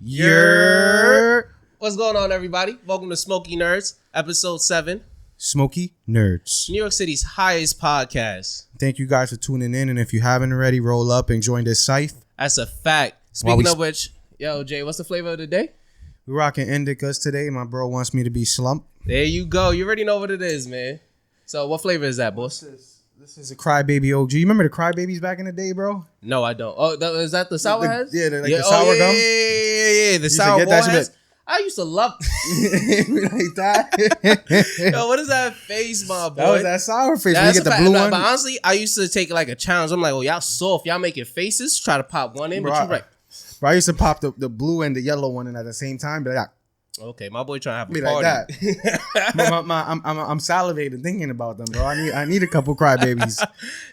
1. What's going on, everybody? Welcome to Smoky Nerdz, episode 7. Smoky Nerdz. New York City's highest podcast. Thank you guys for tuning in. And if you haven't already, roll up and join this scythe. That's a fact. Speaking of which, yo, Jay, what's the flavor of the day? We're rocking indicas today. My bro wants me to be slumped. There you go. You already know what it is, man. So what flavor is that, boss? This is a Crybaby OG. You remember the Crybabies back in the day, bro? No, I don't. Oh, is that the sour heads? Yeah, the sour gum. Yeah. The sour heads. I used to love like that. Yo, what is that face, my boy? That was that sour face. When you get the blue one. But honestly, I used to take like a challenge. I'm like, well, y'all soft. Y'all making faces. Try to pop one in, but you right. Bro, I used to pop the blue and the yellow one in at the same time. But okay, my boy trying to have a be party. Like that. I'm salivating thinking about them, bro. I need a couple Crybabies.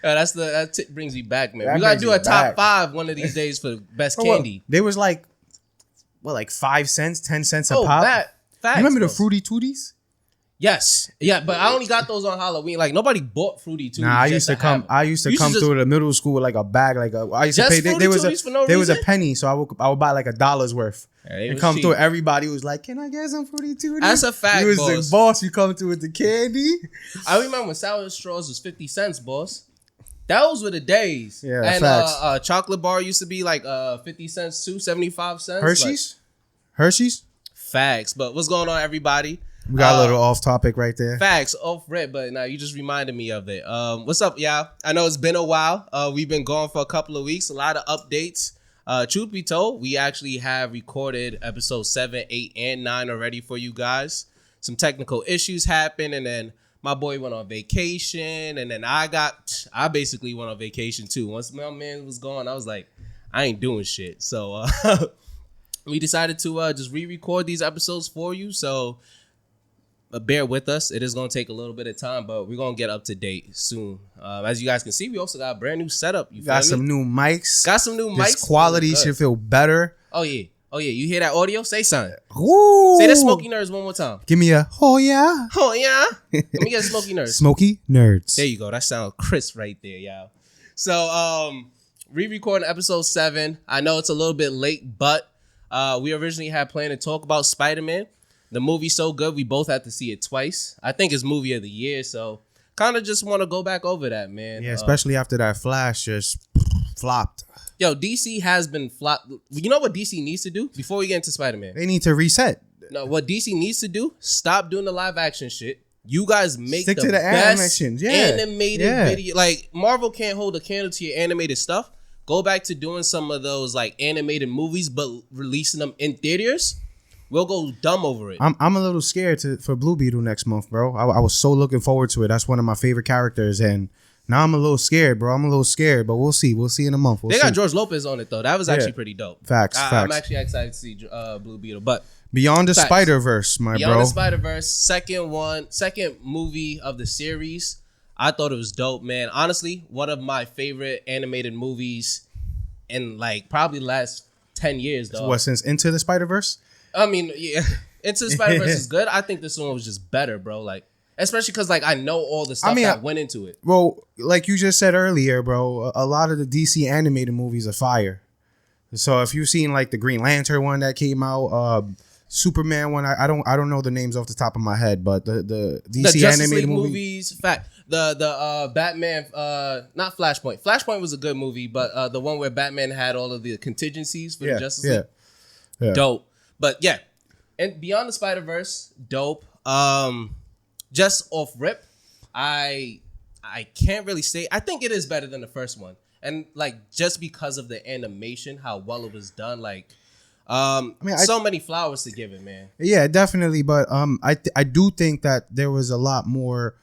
Yo, that brings me back, man. We gotta do a top 5 one of these days for best candy. They was like 5 cents, 10 cents a pop. Facts, you remember the Fruity Tooties? Yes, yeah, but I only got those on Halloween. Like nobody bought Fruity Tooties. Nah, I used to come through the middle school with like a bag, I used to pay. There was a penny, so I would buy like $1 worth. And come through. Everybody was like, "Can I get some Fruity Tooties?" That's a fact. You was the boss. You come through with the candy. I remember when sour straws was 50 cents, boss. Those were the days. Yeah, and facts. Chocolate bar used to be like 50 cents too, 75 cents. Hershey's. Facts. But what's going on, everybody? We got a little off topic right there. Facts, off rip, but now you just reminded me of it. What's up, y'all? I know it's been a while. We've been gone for a couple of weeks. A lot of updates. Truth be told, we actually have recorded episode 7, 8, and 9 already for you guys. Some technical issues happened, and then my boy went on vacation, and then I basically went on vacation too. Once my man was gone, I was like, I ain't doing shit. So we decided to just re-record these episodes for you. So bear with us. It is going to take a little bit of time, but we're going to get up to date soon. As you guys can see, we also got a brand new setup. You got some new mics. This quality should feel better. Oh, yeah. You hear that audio? Say something. Ooh. Say that Smoky Nerdz one more time. Give me a, oh, yeah. Oh, yeah. Let me get a Smoky Nerdz. Smoky Nerdz. There you go. That sounds crisp right there, y'all. So, re-recording episode 7. I know it's a little bit late, but we originally had planned to talk about Spiderman. The movie's so good, we both had to see it twice. I think it's movie of the year, so kind of just want to go back over that, man. Yeah, especially after that Flash just flopped. Yo, DC has been flopped. You know what DC needs to do before we get into Spider-Man? They need to reset. No, what DC needs to do, stop doing the live action shit. You guys Stick to the best animations. Yeah. Animated video. Like, Marvel can't hold a candle to your animated stuff. Go back to doing some of those like animated movies, but releasing them in theaters. We'll go dumb over it. I'm a little scared for Blue Beetle next month, bro. I was so looking forward to it. That's one of my favorite characters, and now I'm a little scared, bro. But we'll see. We'll see in a month. They got George Lopez on it though. That was actually pretty dope. Facts. I'm actually excited to see Blue Beetle. But Beyond the Spider-Verse, Beyond the Spider-Verse, second movie of the series. I thought it was dope, man. Honestly, one of my favorite animated movies in like probably the last 10 years, though. What, since Into the Spider-Verse? I mean, yeah, Into the Spider-Verse is good. I think this one was just better, bro. Like, especially because like I know all the stuff that went into it. Well, like you just said earlier, bro, a lot of the DC animated movies are fire. So if you've seen like the Green Lantern one that came out, Superman one, I don't know the names off the top of my head, but the DC animated movies, the Batman, not Flashpoint. Flashpoint was a good movie, but the one where Batman had all of the contingencies for the Justice League, dope. But yeah, and Beyond the Spider-Verse, dope. Just off rip, I can't really say. I think it is better than the first one, and like just because of the animation, how well it was done, like. So many flowers to give it, man. Yeah, definitely. But I do think that there was a lot more,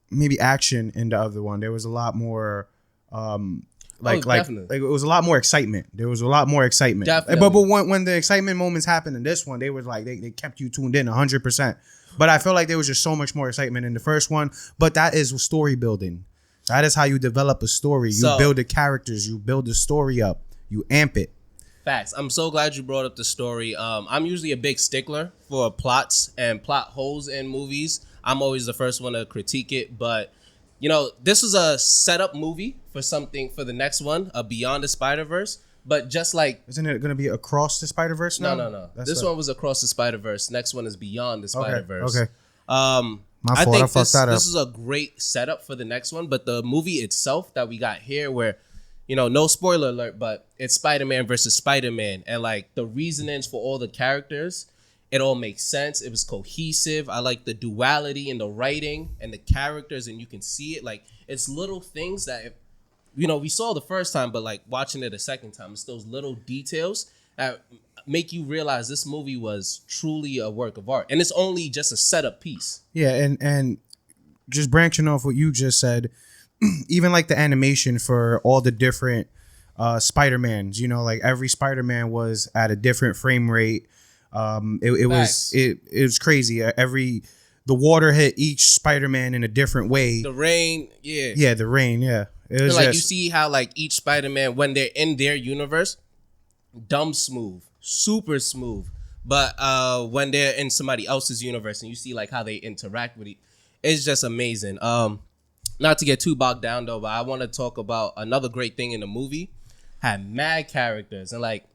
maybe action in the other one. There was a lot more, it was a lot more excitement. There was a lot more excitement. Definitely. But when the excitement moments happened in this one, they was like they kept you tuned in 100%. But I feel like there was just so much more excitement in the first one. But that is story building. That is how you develop a story. You build the characters. You build the story up. You amp it. Facts. I'm so glad you brought up the story. I'm usually a big stickler for plots and plot holes in movies. I'm always the first one to critique it, but you know, this was a setup movie for something for the next one, Beyond the Spider-Verse. But just like... Isn't it going to be Across the Spider-Verse now? No. This one was Across the Spider-Verse. Next one is Beyond the Spider-Verse. Okay. I think this is a great setup for the next one. But the movie itself that we got here where, no spoiler alert, but it's Spider-Man versus Spider-Man. And like the reasonings for all the characters, it all makes sense. It was cohesive. I like the duality in the writing and the characters, and you can see it. Like, it's little things that, we saw the first time, but like watching it a second time, it's those little details that make you realize this movie was truly a work of art. And it's only just a setup piece. Yeah, and just branching off what you just said, even like the animation for all the different Spider-Mans, like every Spider-Man was at a different frame rate. It was crazy. The water hit each Spider-Man in a different way. The rain, yeah. Yeah, the rain, yeah. It was you see how like each Spider-Man, when they're in their universe, dumb smooth, super smooth. But when they're in somebody else's universe and you see like how they interact with it, it's just amazing. Not to get too bogged down though, but I want to talk about another great thing in the movie. Had mad characters, and like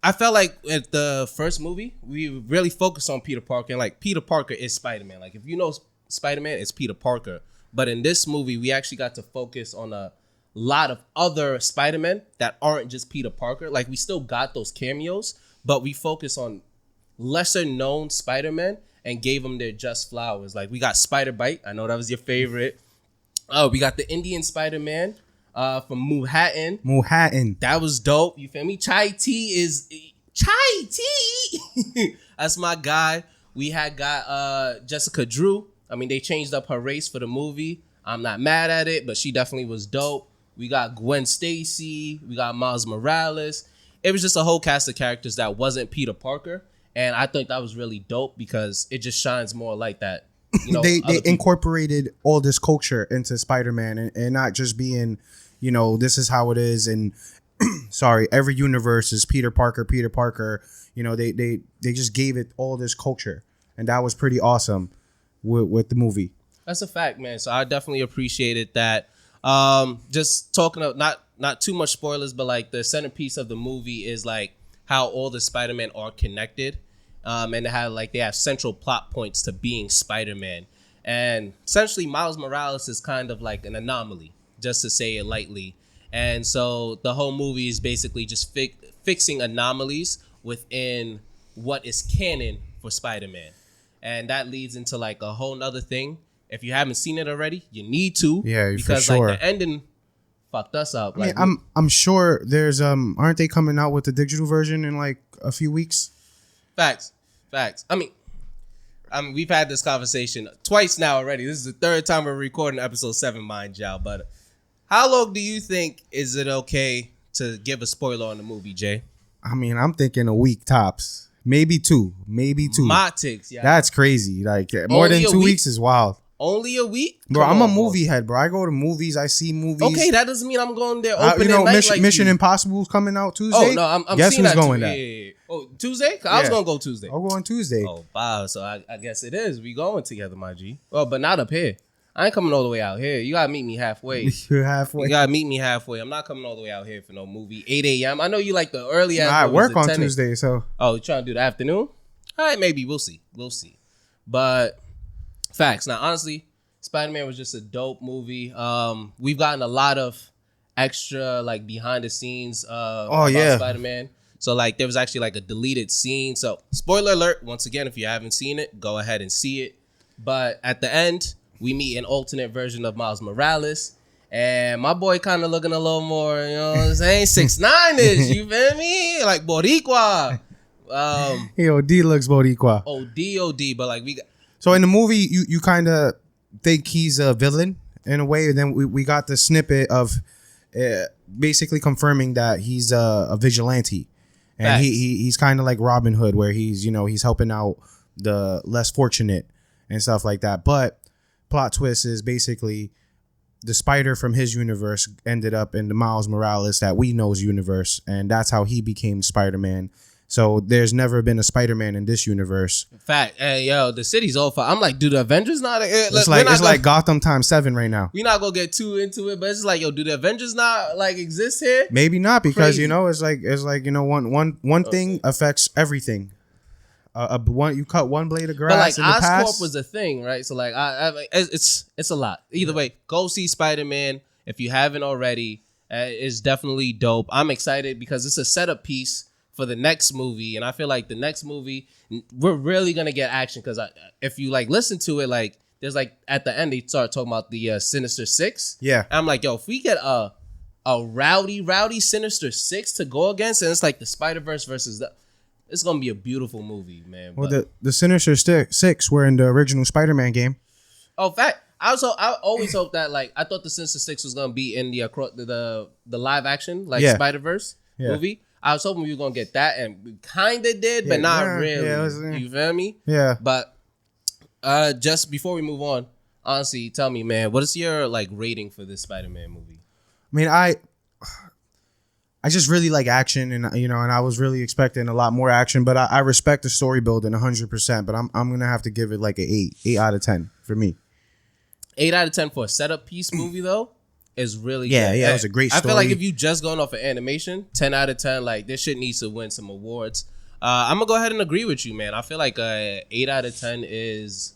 I felt like at the first movie we really focused on Peter Parker, and like Peter Parker is Spider-Man. Like if you know Spider-Man, it's Peter Parker. But in this movie, we actually got to focus on a lot of other Spider-Men that aren't just Peter Parker. Like we still got those cameos, but we focus on lesser known Spider-Men and gave them their just flowers. Like we got Spider-Bite. I know that was your favorite. Oh, we got the Indian Spider-Man from Manhattan. That was dope. You feel me? Chai Tea. That's my guy. We had got Jessica Drew. I mean, they changed up her race for the movie. I'm not mad at it, but she definitely was dope. We got Gwen Stacy. We got Miles Morales. It was just a whole cast of characters that wasn't Peter Parker. And I think that was really dope because it just shines more light that, they incorporated all this culture into Spider-Man and not just being, this is how it is. And sorry, every universe is Peter Parker. They just gave it all this culture. And that was pretty awesome with the movie. That's a fact, man. So I definitely appreciated that. Just talking of not too much spoilers, but like the centerpiece of the movie is like how all the Spider-Man are connected, and how like they have central plot points to being Spider-Man. And essentially, Miles Morales is kind of like an anomaly, just to say it lightly. And so the whole movie is basically just fixing anomalies within what is canon for Spider-Man. And that leads into like a whole nother thing. If you haven't seen it already, you need to. Yeah, because for sure. Like the ending fucked us up. Like, I'm sure there's aren't they coming out with the digital version in like a few weeks? Facts. I mean we've had this conversation twice now already. This is the third time we're recording episode 7, mind y'all. But how long do you think is it okay to give a spoiler on the movie, Jay? I mean, I'm thinking a week tops. Maybe two. My takes, yeah. That's crazy. Like more than 2 weeks is wild. Only a week? Bro, I'm a movie head, bro. I go to movies. I see movies. Okay, that doesn't mean I'm going there opening night Mission Impossible's coming out Tuesday. Oh, no, I'm Guess seeing who's that going too. there? Yeah. Oh, Tuesday? I was going to go Tuesday. I'll go on Tuesday. Oh, wow. So I guess it is. We going together, my G. Well, but not up here. I ain't coming all the way out here. You got to meet me halfway. You're halfway? You got to meet me halfway. I'm not coming all the way out here for no movie. 8 a.m. I know you like the early ass I work on Tuesday, so. Oh, you trying to do the afternoon? All right, maybe. We'll see. But facts. Now, honestly, Spider-Man was just a dope movie. We've gotten a lot of extra like behind the scenes about Spider-Man. So like there was actually like a deleted scene. So spoiler alert, once again, if you haven't seen it, go ahead and see it. But at the end, we meet an alternate version of Miles Morales. And my boy kind of looking a little more, you know what I'm saying, 6'9"ish, you feel me? Like Boricua. OD looks Boricua. OD, but like we got. So in the movie, you kind of think he's a villain in a way, and then we got the snippet of basically confirming that he's a vigilante, and he's kind of like Robin Hood, where he's helping out the less fortunate and stuff like that. But plot twist is basically the Spider from his universe ended up in the Miles Morales that we know's universe, and that's how he became Spider-Man. So there's never been a Spider-Man in this universe. Fact. Hey, yo, the city's all fire. I'm like, do the Avengers not? It's like Gotham times 7 right now. We're not gonna get too into it, but it's like, yo, do the Avengers not like exist here? Maybe not, because you know, it's like one thing affects everything. You cut one blade of grass. But like Oscorp was a thing, right? So like, it's a lot. Either way, go see Spider-Man if you haven't already. It's definitely dope. I'm excited because it's a setup piece for the next movie, and I feel like the next movie we're really gonna get action, because if you like listen to it, like there's like at the end they start talking about the Sinister Six. Yeah, and I'm like, yo, if we get a rowdy Sinister Six to go against, and it's like the Spider-Verse versus it's gonna be a beautiful movie, man. Well, the Sinister Six were in the original Spider-Man game. Oh, fact. I always hope that, like, I thought the Sinister Six was gonna be in the live action Spider-Verse movie. I was hoping we were gonna get that, and we kind of did, but not really. Yeah, you feel me? Yeah. But just before we move on, honestly, tell me, man, what is your like rating for this Spider-Man movie? I mean, I just really like action, and and I was really expecting a lot more action, but I respect the story building 100%. But I'm gonna have to give it like an 8 out of 10 for me. 8 out of 10 for a setup piece movie though is really good. Yeah, it was a great story. I feel like if you just going off of animation, 10 out of 10, like this shit needs to win some awards. I'm gonna go ahead and agree with you, man. I feel like 8 out of 10 is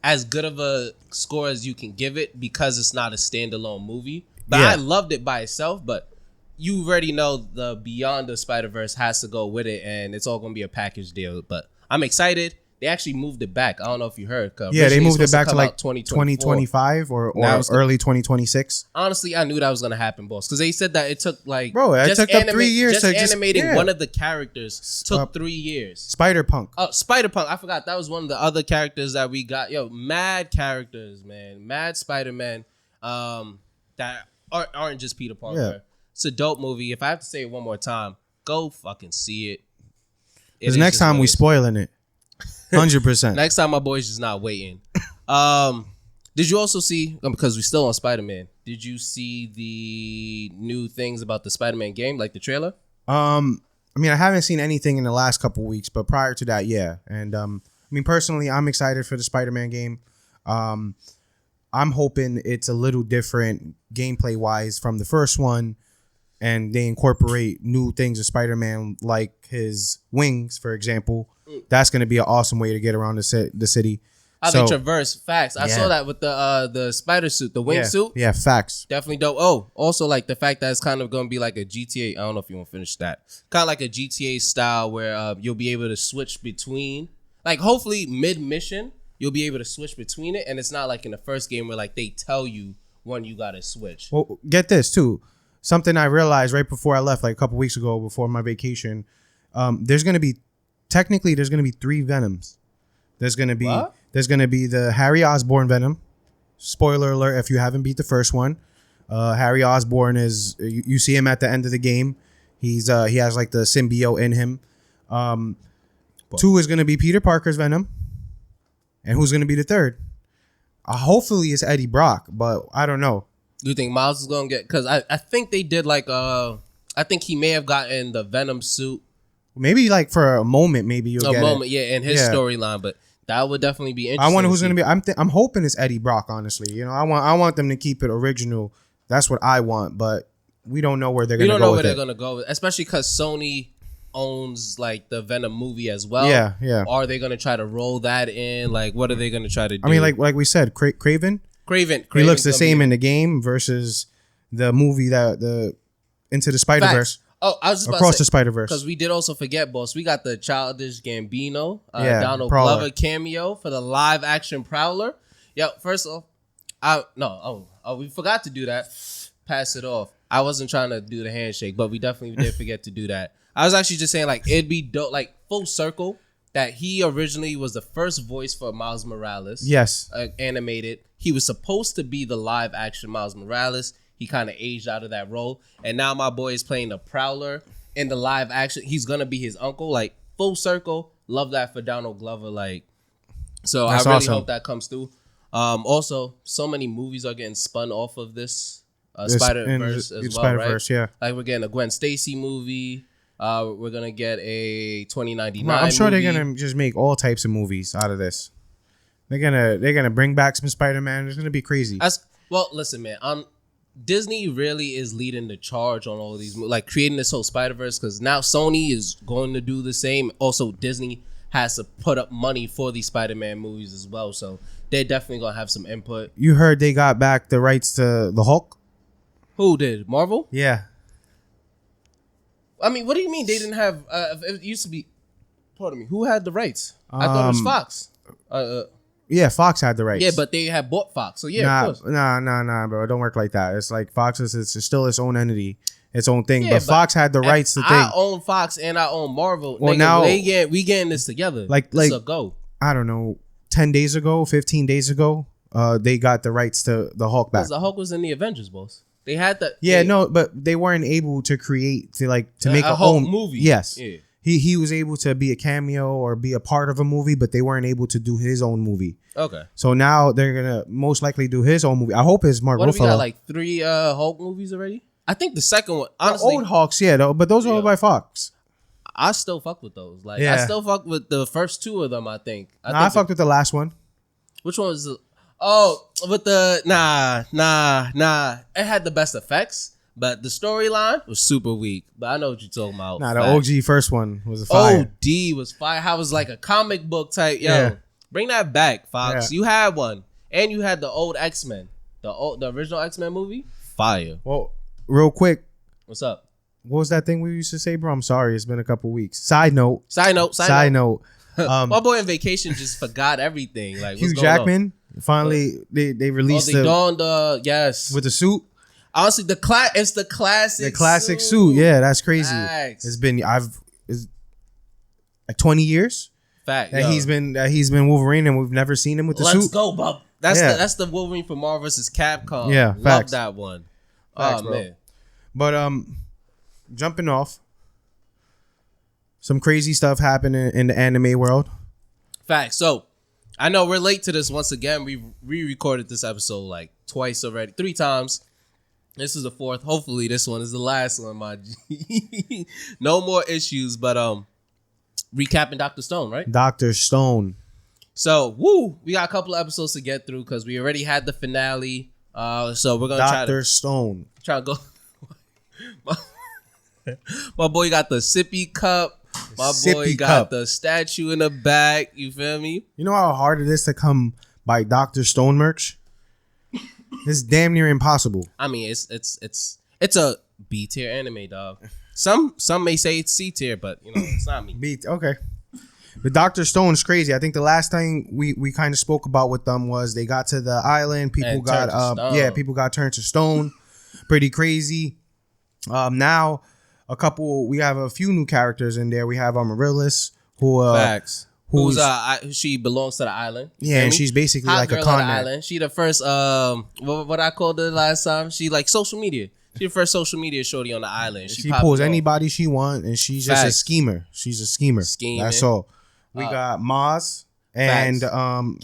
as good of a score as you can give it, because it's not a standalone movie. But I loved it by itself, but you already know the Beyond the Spider-Verse has to go with it, and it's all gonna be a package deal. But I'm excited. They actually moved it back. I don't know if you heard. Yeah, they moved it back to like 2025 or early 2026. Honestly, I knew that was going to happen, boss. Because they said that it took like... Bro, it took up 3 years to animating one of the characters took 3 years. Spider-Punk. Oh, Spider-Punk. I forgot. That was one of the other characters that we got. Yo, mad characters, man. Mad Spider-Man that aren't just Peter Parker. Yeah. It's a dope movie. If I have to say it one more time, go fucking see it. Because next time we spoiling it. 100%. Next time my boy's just not waiting. Did you also see, because we're still on Spider-Man, did you see the new things about the Spider-Man game, like the trailer? I mean, I haven't seen anything in the last couple weeks, but prior to that, yeah. And I mean, personally, I'm excited for the Spider-Man game. I'm hoping it's a little different gameplay wise from the first one, and they incorporate new things of Spider-Man, like his wings, for example. That's going to be an awesome way to get around the city. They traverse. Facts. I saw that with the spider suit, the wing suit. Yeah, facts. Definitely dope. Oh, also like the fact that it's kind of going to be like a GTA. I don't know if you want to finish that. Kind of like a GTA style where you'll be able to switch between, like hopefully mid-mission, you'll be able to switch between it. And it's not like in the first game where like they tell you when you got to switch. Well, get this too. Something I realized right before I left, like a couple weeks ago before my vacation, there's going to be 3 Venoms. There's gonna be the Harry Osborn Venom. Spoiler alert if you haven't beat the first one. Harry Osborn is you see him at the end of the game. He has like the symbiote in him. 2 is gonna be Peter Parker's Venom. And who's gonna be the third? Hopefully it's Eddie Brock, but I don't know. You think Miles is gonna get? Because I think they did like I think he may have gotten the Venom suit. Maybe like for a moment, maybe you'll get it. In his storyline, but that would definitely be interesting. I wonder who's gonna be. I'm hoping it's Eddie Brock. Honestly, I want them to keep it original. That's what I want, but we don't know where they're gonna go. We don't know where they're gonna go, especially because Sony owns like the Venom movie as well. Yeah. Are they gonna try to roll that in? Like, what are they gonna try to do? I mean, like we said, Craven. He looks the same in the game versus the movie the Into the Spider-Verse. Oh, I was just across the Spider-Verse, because we did also forget, boss. We got the Childish Gambino, Donald Glover cameo for the live action Prowler. Yo, first off, we forgot to do that. Pass it off. I wasn't trying to do the handshake, but we definitely did forget to do that. I was actually just saying like it'd be dope, like full circle, that he originally was the first voice for Miles Morales. Yes, animated. He was supposed to be the live action Miles Morales. He kind of aged out of that role. And now my boy is playing the Prowler in the live action. He's going to be his uncle. Like, full circle. Love that for Donald Glover. Like, so that's I really hope that comes through. Also, so many movies are getting spun off of this Spider-Verse as well, Spider-Verse, right? Yeah. Like, we're getting a Gwen Stacy movie. We're gonna get a 2099. I'm sure movie. they're gonna just make all types of movies out of this. They're gonna bring back some Spider-Man. It's gonna be crazy. Well, listen, man. Disney really is leading the charge on all of these, like creating this whole Spider-Verse, because now Sony is going to do the same. Also, Disney has to put up money for these Spider-Man movies as well, so they're definitely gonna have some input. You heard they got back the rights to the Hulk? Who did? Marvel? Yeah. I mean, what do you mean they didn't have? It used to be. Pardon me. Who had the rights? I thought it was Fox. Yeah, Fox had the rights. Yeah, but they had bought Fox, so yeah, of course. Nah, bro. It don't work like that. It's like Fox is still its own entity, its own thing. Yeah, but Fox had the rights to I own Fox and I own Marvel. Well, nigga, now we getting this together. Like a go. I don't know, 10 days ago, 15 days ago, they got the rights to the Hulk back. Because the Hulk was in the Avengers, boss. They had that. Yeah, no, but they weren't able to create to make a Hulk own movie. Yes. Yeah. He was able to be a cameo or be a part of a movie, but they weren't able to do his own movie. Okay. So now they're gonna most likely do his own movie. I hope it's Mark Ruffalo. What if we got like 3 Hulk movies already? I think the second one, honestly, the old Hawks, yeah, though, but those are all by Fox. I still fuck with those. Like Yeah. I still fuck with the first 2 of them. I think. I fucked with the last one. Which one was? With the nah. It had the best effects, but the storyline was super weak. But I know what you're talking about. Nah, the OG first one was a fire. OD was fire. How it was like a comic book type. Yo, Yeah. bring that back, Fox. Yeah. You had one, and you had the old X-Men, the original X-Men movie. Fire. Well, real quick, What's up? what was that thing we used to say, bro? I'm sorry, it's been a couple weeks. Side note. Side note. My My boy in vacation just forgot everything. Like Hugh what's going Jackman finally they released they donned yes with the suit. Honestly, it's the classic. The classic suit. Yeah, that's crazy. Facts. It's been it's like 20 years Fact. that he's been Wolverine, and we've never seen him with the Let's suit. go, bub. That's the Wolverine from Marvel vs. Capcom. Yeah, love facts. that one. Facts, oh bro. man. But jumping off, some crazy stuff happening in the anime world. Facts. So I know we're late to this once again. We re-recorded this episode like twice already, 3 times. This is the 4th. Hopefully this one is the last one, my G. No more issues, but recapping Dr. Stone, right? Dr. Stone. So, we got a couple of episodes to get through because we already had the finale. So we're gonna Dr. Stone. try to go. My boy got the sippy cup. My boy Sippy got cup. the statue in the back. You feel me? You know how hard it is to come by Dr. Stone merch? It's damn near impossible. I mean, it's a B tier anime, dog. Some may say it's C tier, but you know it's not me. Okay. But Dr. Stone's crazy. I think the last thing we kind of spoke about with them was they got to the island. People And got turned to stone. people got turned to stone. Pretty crazy. Now we have a few new characters in there. We have Amaryllis, who Facts. who's She belongs to the island. You yeah, feel and me? she's basically Hot like girl a of the convert. island. She the first what I called her last time. She like social media. She the first social media shorty on the island. She popped pulls off. anybody she wants, and she's just a Facts. schemer. She's a schemer. Scheming. That's all. We got Maz and Facts.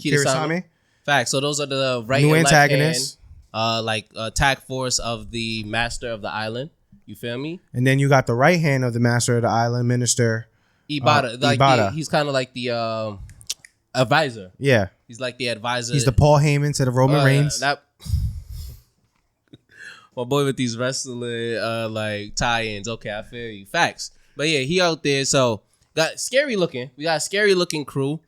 Kirasame. Facts. So those are the right New and left antagonists. hand, attack force of the master of the island. You feel me? And then you got the right hand of the master of the island, Minister Ibata. Ibata. He's kind of like the advisor. Yeah. He's like the advisor. He's the Paul Heyman to the Roman Reigns. My boy with these wrestling like tie-ins. Okay, I feel you. Facts. But yeah, he out there. So got scary looking. We got a scary looking crew.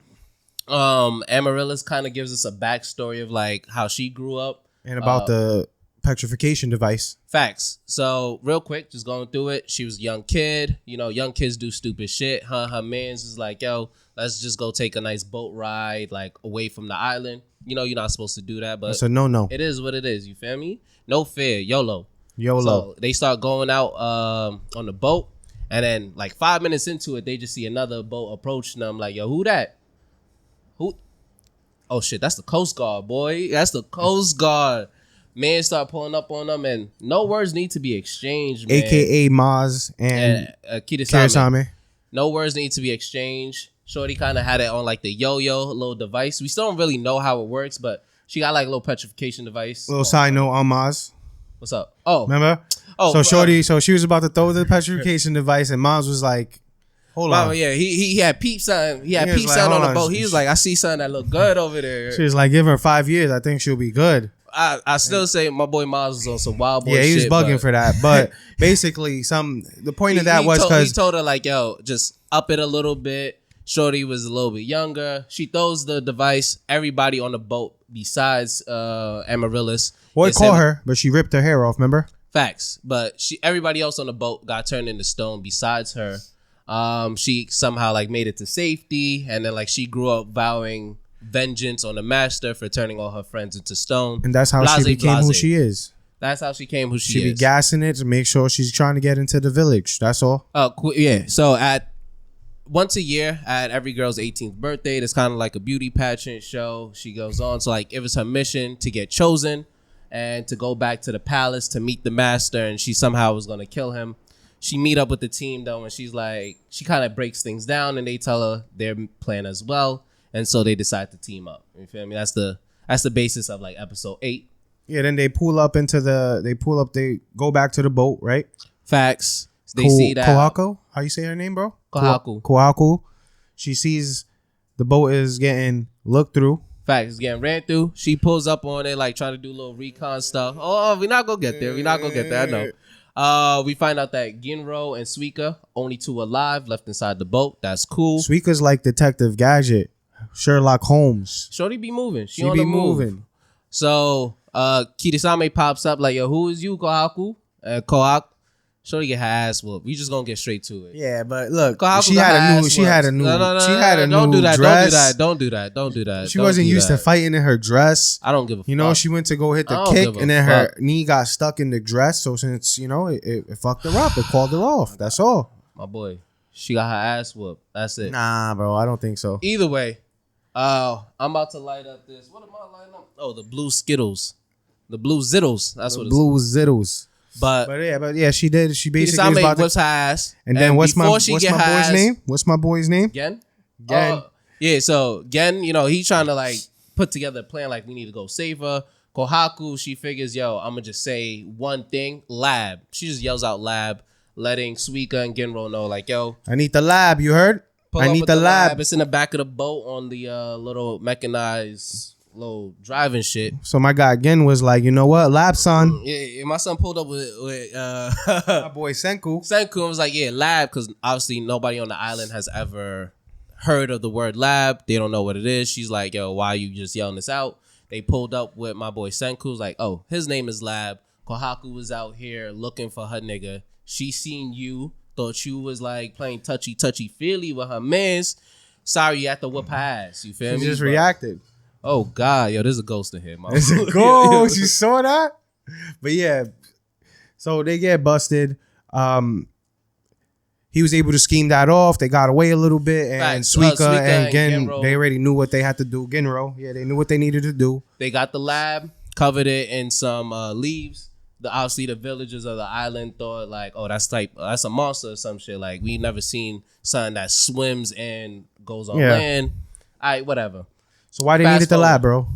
Amaryllis kind of gives us a backstory of like how she grew up. And about the petrification device. Facts. So real quick, just going through it. She was a young kid. You know, young kids do stupid shit. Her man's is like, yo, let's just go take a nice boat ride, like away from the island. You know, you're not supposed to do that, but It's a no. it is what it is. You feel me? No fear. YOLO. YOLO. So they start going out on the boat, and then like 5 minutes into it, they just see another boat approaching them. Like, yo, who that? Who? Oh shit, that's the Coast Guard, boy. That's the Coast Guard. Man, start pulling up on them, and no words need to be exchanged, man. AKA Maz and Kirasame. No words need to be exchanged. Shorty kind of had it on like the yo-yo little device. We still don't really know how it works, but she got like a little petrification device. Little side note on Maz. What's up? Oh, remember? Oh, so shorty, so she was about to throw the petrification device, and Moms was like, "Hold on." Yeah, he had peep something. He had He was peep like, something on hold the on. boat. He was like, I see something that look good over there. She was like, "Give her 5 years. I think she'll be good." I still say my boy Miles was on some wild boy shit. Yeah, he was bugging for that. But basically, the point of that was because he told her like, yo, just up it a little bit. Shorty was a little bit younger. She throws the device. Everybody on the boat besides Amaryllis. Boy caught her, but she ripped her hair off, remember? Facts. But everybody else on the boat got turned into stone besides her. She somehow like made it to safety, and then like she grew up vowing vengeance on the master for turning all her friends into stone. And that's how she became who she is. That's how she came who she is. She be gassing it to make sure she's trying to get into the village. That's all. Yeah. So once a year at every girl's 18th birthday, it's kind of like a beauty pageant show. She goes on. So like it was her mission to get chosen and to go back to the palace to meet the master, and she somehow was going to kill him. She meet up with the team though, and she's like, she kind of breaks things down, and they tell her their plan as well. And so they decide to team up. You feel me? That's the basis of like episode 8. Yeah, then they go back to the boat, right? Facts. They see that Kohako, how you say her name, bro? Kohako. She sees the boat is getting looked through. Facts, getting ran through. She pulls up on it, like trying to do a little recon stuff. Oh, we're not gonna get there. I know. We find out that Ginro and Suika, only 2 alive, left inside the boat. That's cool. Suika's like Detective Gadget, Sherlock Holmes. Shorty be moving. She on the move. So Kirisame pops up like, yo, who is you, Kohaku? Kohak. Shorty get her ass whooped. We just gonna get straight to it. Yeah, but look, Kohaku she had a new dress. Don't do that. She wasn't used to fighting in her dress. I don't give a fuck. You know, she went to go hit the kick, and then her knee got stuck in the dress. So since, you know, it fucked her up, it called her off. That's all. My boy, she got her ass whooped. That's it. Nah, bro, I don't think so. Either way, I'm about to light up this. What am I lighting up? Oh, the blue Skittles. The blue Zittles. That's what it's blue Zittles. But yeah, she did. She basically was about whips her ass. And then what's my boy's name? What's my boy's name? Gen. Yeah, so Gen, you know, he trying to like put together a plan like we need to go save her. Kohaku, she figures, yo, I'm gonna just say one thing, lab. She just yells out lab, letting Suika and Genro know like, yo, I need the lab, you heard? I need the lab. It's in the back of the boat on the little mechanized little driving shit. So my guy again was like, you know what, lab son. Yeah, my son pulled up with my boy Senku. Senku was like, yeah, lab, because obviously nobody on the island has ever heard of the word lab. They don't know what it is. She's like, yo, why are you just yelling this out? They pulled up with my boy Senku. Was like, oh, his name is Lab. Kohaku was out here looking for her nigga. She seen you, thought you was like playing touchy-feely with her mans. Sorry, you had to whoop her ass. You feel me? She just reacted. Oh, God. Yo, there's a ghost in here. There's a ghost. You saw that? But yeah. So they get busted. He was able to scheme that off. They got away a little bit. And Suika and Gen, they already knew what they had to do. Genro, yeah, they knew what they needed to do. They got the lab, covered it in some leaves. Obviously, the villagers of the island thought like, oh, that's a monster or some shit. Like, we never seen something that swims and goes on land. All right, whatever. So why they needed the lab, bro?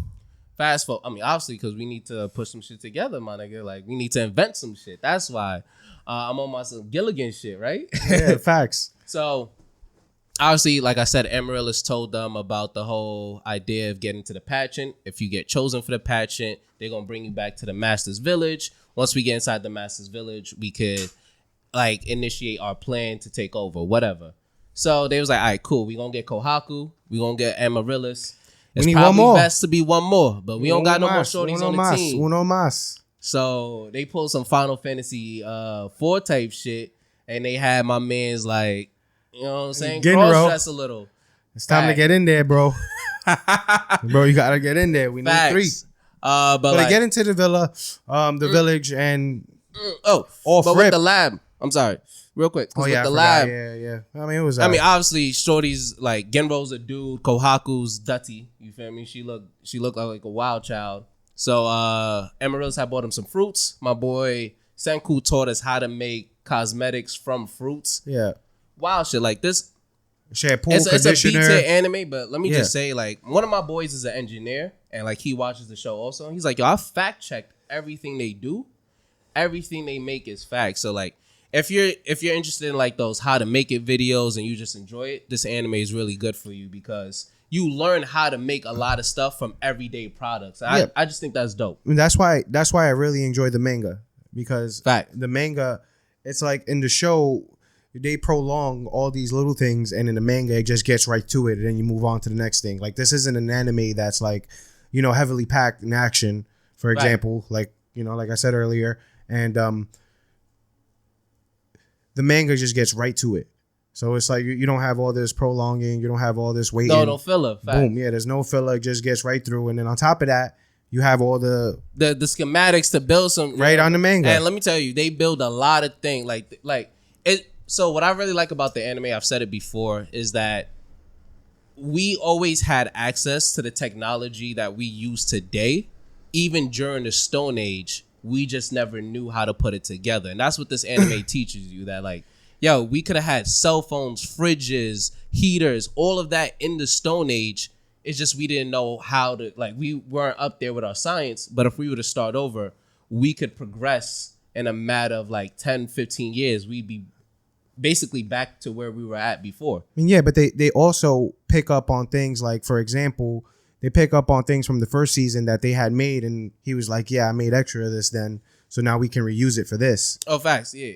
Fast forward. I mean, obviously, because we need to put some shit together, my nigga. Like, we need to invent some shit. That's why I'm on my Gilligan shit, right? Yeah, facts. So, obviously, like I said, Amaryllis told them about the whole idea of getting to the pageant. If you get chosen for the pageant, they're going to bring you back to the Master's Village. Once we get inside the Master's Village, we could, like, initiate our plan to take over, whatever. So, they was like, all right, cool. We're going to get Kohaku. We're going to get Amaryllis. It's probably best to be one more, but we don't got no more shorties on the team. Uno más. So they pulled some Final Fantasy 4 type shit, and they had my man's like, you know what I'm saying, cross dress a little. It's time to get in there, bro. Bro, you gotta get in there. We need 3. But like, they get into the villa, the village, and with the lab. I'm sorry. Real quick. Oh, yeah, with the lab. Yeah. I mean, it was. Obviously, Shorty's like Genro's a dude. Kohaku's Dutty. You feel me? She looked like a wild child. So Amaryllis had bought him some fruits. My boy Senku taught us how to make cosmetics from fruits. Yeah. Wild shit like this. Shampoo, it's a conditioner. B-tier anime, but let me just say, like, one of my boys is an engineer, and like he watches the show also. He's like, yo, I fact checked everything they do. everything they make is fact. So like if you're interested in like those how to make it videos and you just enjoy it, this anime is really good for you because you learn how to make a lot of stuff from everyday products. I just think that's dope. And that's why I really enjoy the manga, because the manga, it's like in the show they prolong all these little things, and in the manga it just gets right to it, and then you move on to the next thing. Like this isn't an anime that's like, you know, heavily packed in action, for example, like, you know, like I said earlier, and the manga just gets right to it. So it's like you don't have all this prolonging, you don't have all this waiting. No filler. Boom, yeah, there's no filler. It just gets right through, and then on top of that, you have all the schematics to build some right on the manga. And let me tell you, they build a lot of things like it. So what I really like about the anime, I've said it before, is that we always had access to the technology that we use today, even during the Stone Age. We just never knew how to put it together, and that's what this anime teaches you. That like, yo, we could have had cell phones, fridges, heaters, all of that in the Stone Age. It's just we didn't know how to, like, we weren't up there with our science. But if we were to start over, we could progress in a matter of like 10, 15 years. We'd be basically back to where we were at before. I mean, yeah, but they also pick up on things like, for example, they pick up on things from the first season that they had made, and he was like, yeah, I made extra of this then, so now we can reuse it for this. Oh, facts, yeah.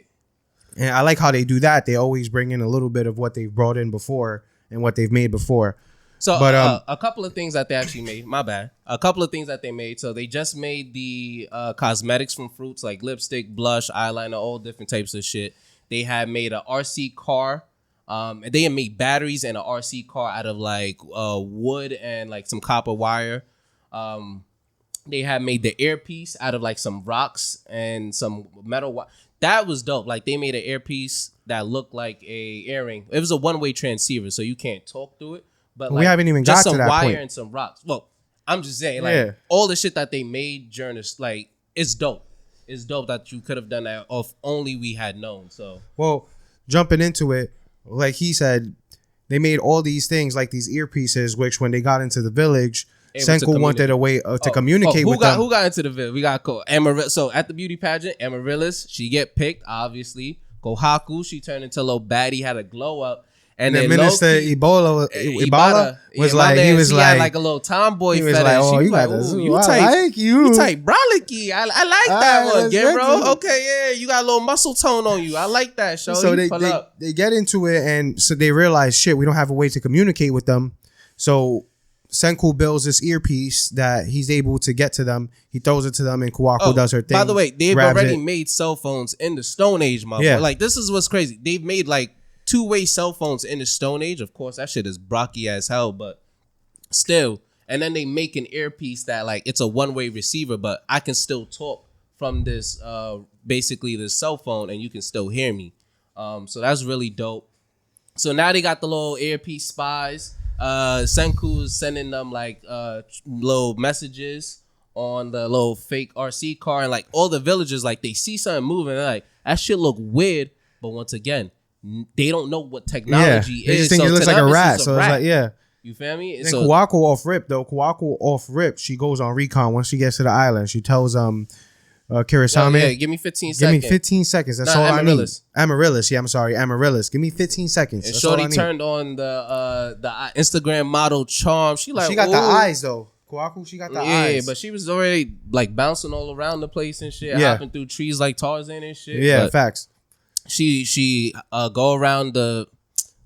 And I like how they do that. They always bring in a little bit of what they've brought in before and what they've made before. So, but a couple of things that they actually made. My bad. A couple of things that they made. So they just made the cosmetics from fruits like lipstick, blush, eyeliner, all different types of shit. They had made a RC car. They had made batteries and an RC car out of like wood and like some copper wire. They had made the earpiece out of like some rocks and some metal. That was dope. Like they made an earpiece that looked like a earring. It was a one-way transceiver, so you can't talk through it. But like, we haven't even got to that point. Just some wire and some rocks. Well, I'm just saying, like all the shit that they made during this, like it's dope. It's dope that you could have done that if only we had known. So, well, jumping into it, like he said, they made all these things like these earpieces, which when they got into the village, Senku wanted a way to communicate with them. Who got into the village? We got Amaryllis. So at the beauty pageant, Amaryllis, she get picked, obviously. Kohaku, she turned into a little baddie, had a glow up. And then Minister Ibala was like, he was had like a little tomboy he was fetish. like, oh, you got this. You type, you type brolicky. I like that one, yeah, bro. Okay, yeah, you got a little muscle tone on you. I like that, show. So they get into it, and so they realize, shit, we don't have a way to communicate with them. So Senku builds this earpiece that he's able to get to them. He throws it to them, and Kuwako does her thing. By the way, they've already made cell phones in the Stone Age, motherfucker. Yeah. Like, this is what's crazy. They've made like two-way cell phones in the Stone Age. Of course, that shit is brocky as hell, but still. And then they make an earpiece that like it's a one-way receiver, but I can still talk from this basically this cell phone, and you can still hear me. So that's really dope. So now they got the little earpiece spies. Senku is sending them like little messages on the little fake RC car, and like all the villagers, like they see something moving, and they're like, that shit look weird. But once again, they don't know what technology is. They just think it looks like a rat. So it's like, you feel me? And so, Kuwako off rip, she goes on recon. Once she gets to the island, she tells Kirasame, give me 15 seconds. Give me 15 seconds. That's all Amaryllis. I need. Amaryllis. Yeah, I'm sorry. Amaryllis. Give me 15 seconds. And Shorty turned on the Instagram model charm. She got the eyes though. Kuwako, she got the eyes. Yeah, but she was already like bouncing all around the place and shit, hopping through trees like Tarzan and shit. Yeah, but facts. She go around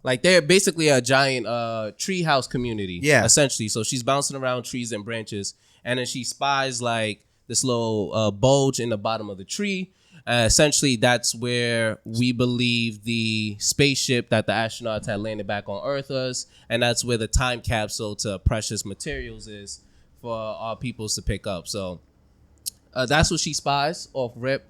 like they're basically a giant treehouse community. Yeah, essentially. So she's bouncing around trees and branches, and then she spies like this little bulge in the bottom of the tree. Essentially, that's where we believe the spaceship that the astronauts had landed back on Earth was, and that's where the time capsule to precious materials is for our peoples to pick up. So that's what she spies off rip.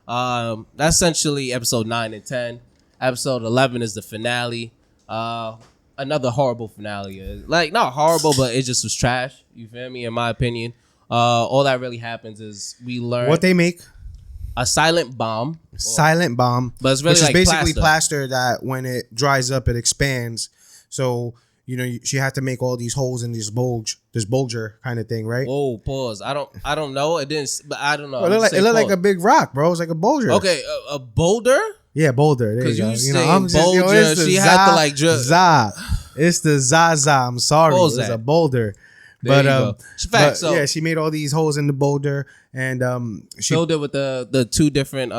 That's essentially episode 9 and 10. Episode 11 is the finale. Another horrible finale. Like, not horrible, but it just was trash. You feel me? In my opinion. All that really happens is we learn what they make. A silent bomb. But it's really which is like basically plaster that when it dries up, it expands. So she had to make all these holes in this bulger kind of thing, right? Whoa, pause. I don't know. It didn't, but I don't know. Well, it looked like a big rock, bro. It was like a boulder. Okay, a boulder. Yeah, boulder. Because you saying boulder, she had to like It's the Zaza. I'm sorry, it was a boulder. But she made all these holes in the boulder, and she filled it with the two different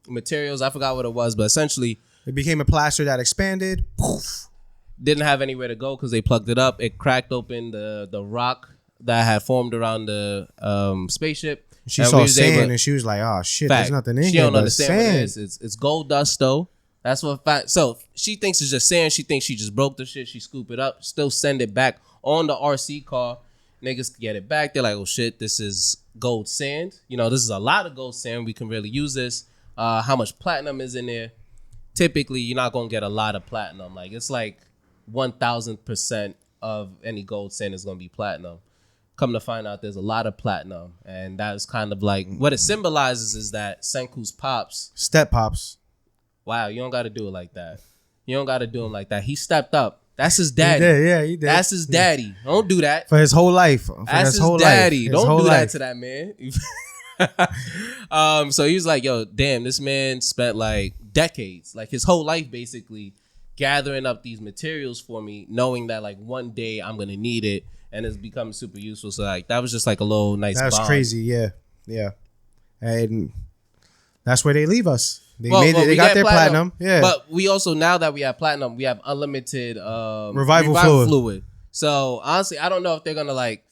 materials. I forgot what it was, but essentially it became a plaster that expanded. Poof. Didn't have anywhere to go because they plugged it up. It cracked open the rock that had formed around the spaceship. She saw sand and she was like, "Oh shit, there's nothing in here." She don't understand what it is. It's gold dust though. That's what fact. So she thinks it's just sand. She thinks she just broke the shit. She scoop it up, still send it back on the RC car. Niggas get it back. They're like, "Oh shit, this is gold sand. This is a lot of gold sand. We can really use this. How much platinum is in there? Typically, you're not gonna get a lot of platinum. Like it's like 1,000% of any gold sand is gonna be platinum. Come to find out, there's a lot of platinum, and that's kind of like what it symbolizes is that Senku's pops, step pops. Wow, you don't got to do it like that. You don't got to do him like that. He stepped up. That's his daddy. He did. That's his daddy. Don't do that for his whole life. That's his daddy. Don't do that to that man. So he was like, "Yo, damn, this man spent like decades, like his whole life, basically." Gathering up these materials for me, knowing that like one day I'm gonna need it, and it's becoming super useful. So like that was just like a little nice. That's bond. crazy, yeah, and that's where they leave us. They They got their platinum, yeah. But we also now that we have platinum, we have unlimited revival fluid. So honestly, I don't know if they're gonna like.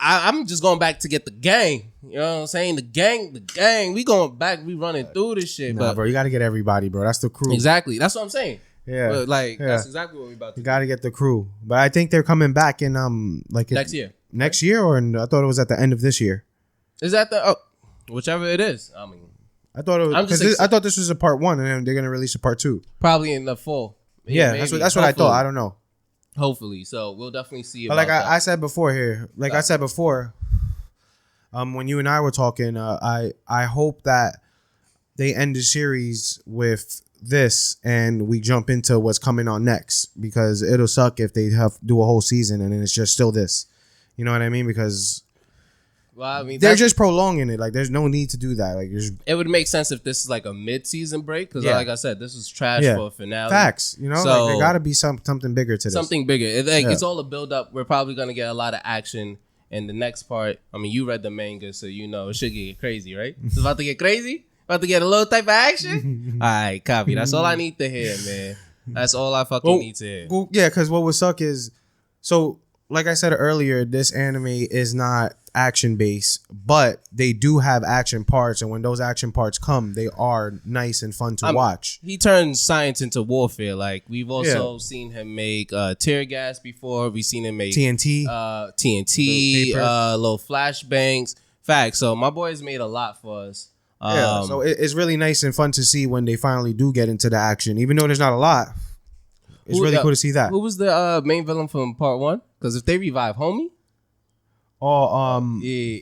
I'm just going back to get the gang. You know what I'm saying? The gang. We going back. We running through this shit. Nah, bro, you got to get everybody, bro. That's the crew. Exactly. That's what I'm saying. Yeah, but that's exactly what we about to do. You got to get the crew. But I think they're coming back in next year. Next year, I thought it was at the end of this year. Is that whichever it is? I mean, I thought it was. I thought this was a part 1, and then they're gonna release a part 2. Probably in the fall. Yeah, that's what I thought. I don't know. Hopefully, so we'll definitely see. But like I said before here, when you and I were talking, I hope that they end the series with this and we jump into what's coming on next, because it'll suck if they do a whole season and then it's just still this. You know what I mean? Because they're just prolonging it. Like there's no need to do that. Like it would make sense if this is like a mid-season break, because like I said, this is trash for a finale. Facts. So, like there got to be something bigger to this. Something bigger. It's all a build up. We're probably gonna get a lot of action. And the next part, I mean, you read the manga, so you know it should get crazy, right? It's about to get crazy? About to get a little type of action? All right, copy. That's all I need to hear, man. That's all I fucking need to hear. Well, yeah, because what would suck is, so like I said earlier, this anime is not action based, but they do have action parts, and when those action parts come, they are nice and fun to watch. He turns science into warfare. Like we've also seen him make tear gas before. We've seen him make TNT, little flashbangs. Facts. So my boy's made a lot for us. So it's really nice and fun to see when they finally do get into the action, even though there's not a lot. It's really cool to see that. Who was the main villain from part 1? Because if they revive Homie. Yeah.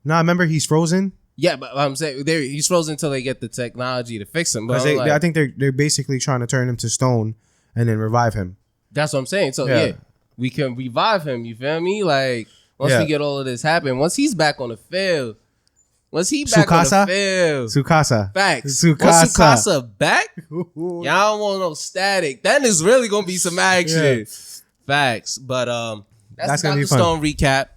Nah, remember he's frozen. Yeah, but I'm saying he's frozen until they get the technology to fix him. But I think they're basically trying to turn him to stone and then revive him. That's what I'm saying. So yeah, we can revive him. You feel me? Like once we get all of this happen, once he's back on the field. Was he back on the field? Tsukasa. Facts. Once Tsukasa back, y'all don't want no static. Then it's really gonna be some action. Yeah. Facts. But that's gonna be fun. Stone recap.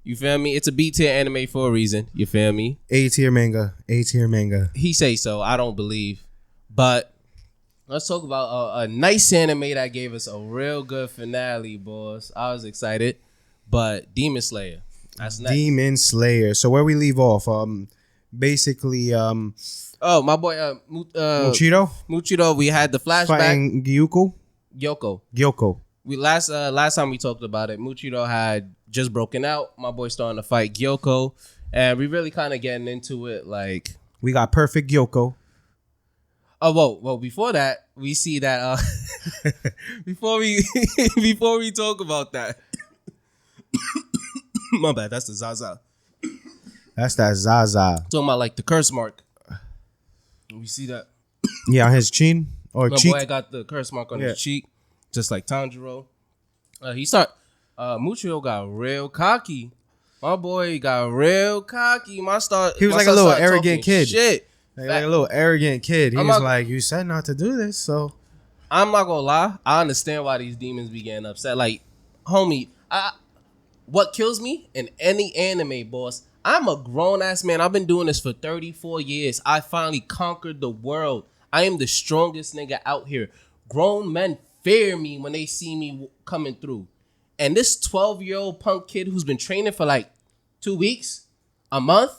You feel me? It's a B tier anime for a reason. You feel me? A tier manga. He say so. I don't believe. But let's talk about a nice anime that gave us a real good finale, boys. I was excited. But Demon Slayer. That's next. Demon Slayer. So where we leave off, basically, oh my boy, Muchiro. Muchiro. We had the flashback. Fighting Gyoko. We last time we talked about it, Muchiro had just broken out. My boy starting to fight Gyoko, and we really kind of getting into it. Like we got perfect Gyoko. Oh well. Before that, we see that. Before we talk about that. My bad. That's the Zaza. That's that Zaza. Talking about like the curse mark. We see that. Yeah, on his chin or my cheek. My boy got the curse mark on his cheek. just like Tanjiro. Muchio got real cocky. My boy got real cocky. He was like a little arrogant kid. Shit. Like a little arrogant kid. He was like, you said not to do this, so. I'm not gonna lie. I understand why these demons be getting upset. Like, homie, what kills me in any anime, boss, I'm a grown-ass man. I've been doing this for 34 years. I finally conquered the world. I am the strongest nigga out here. Grown men fear me when they see me coming through. And this 12-year-old punk kid who's been training for like 2 weeks, a month,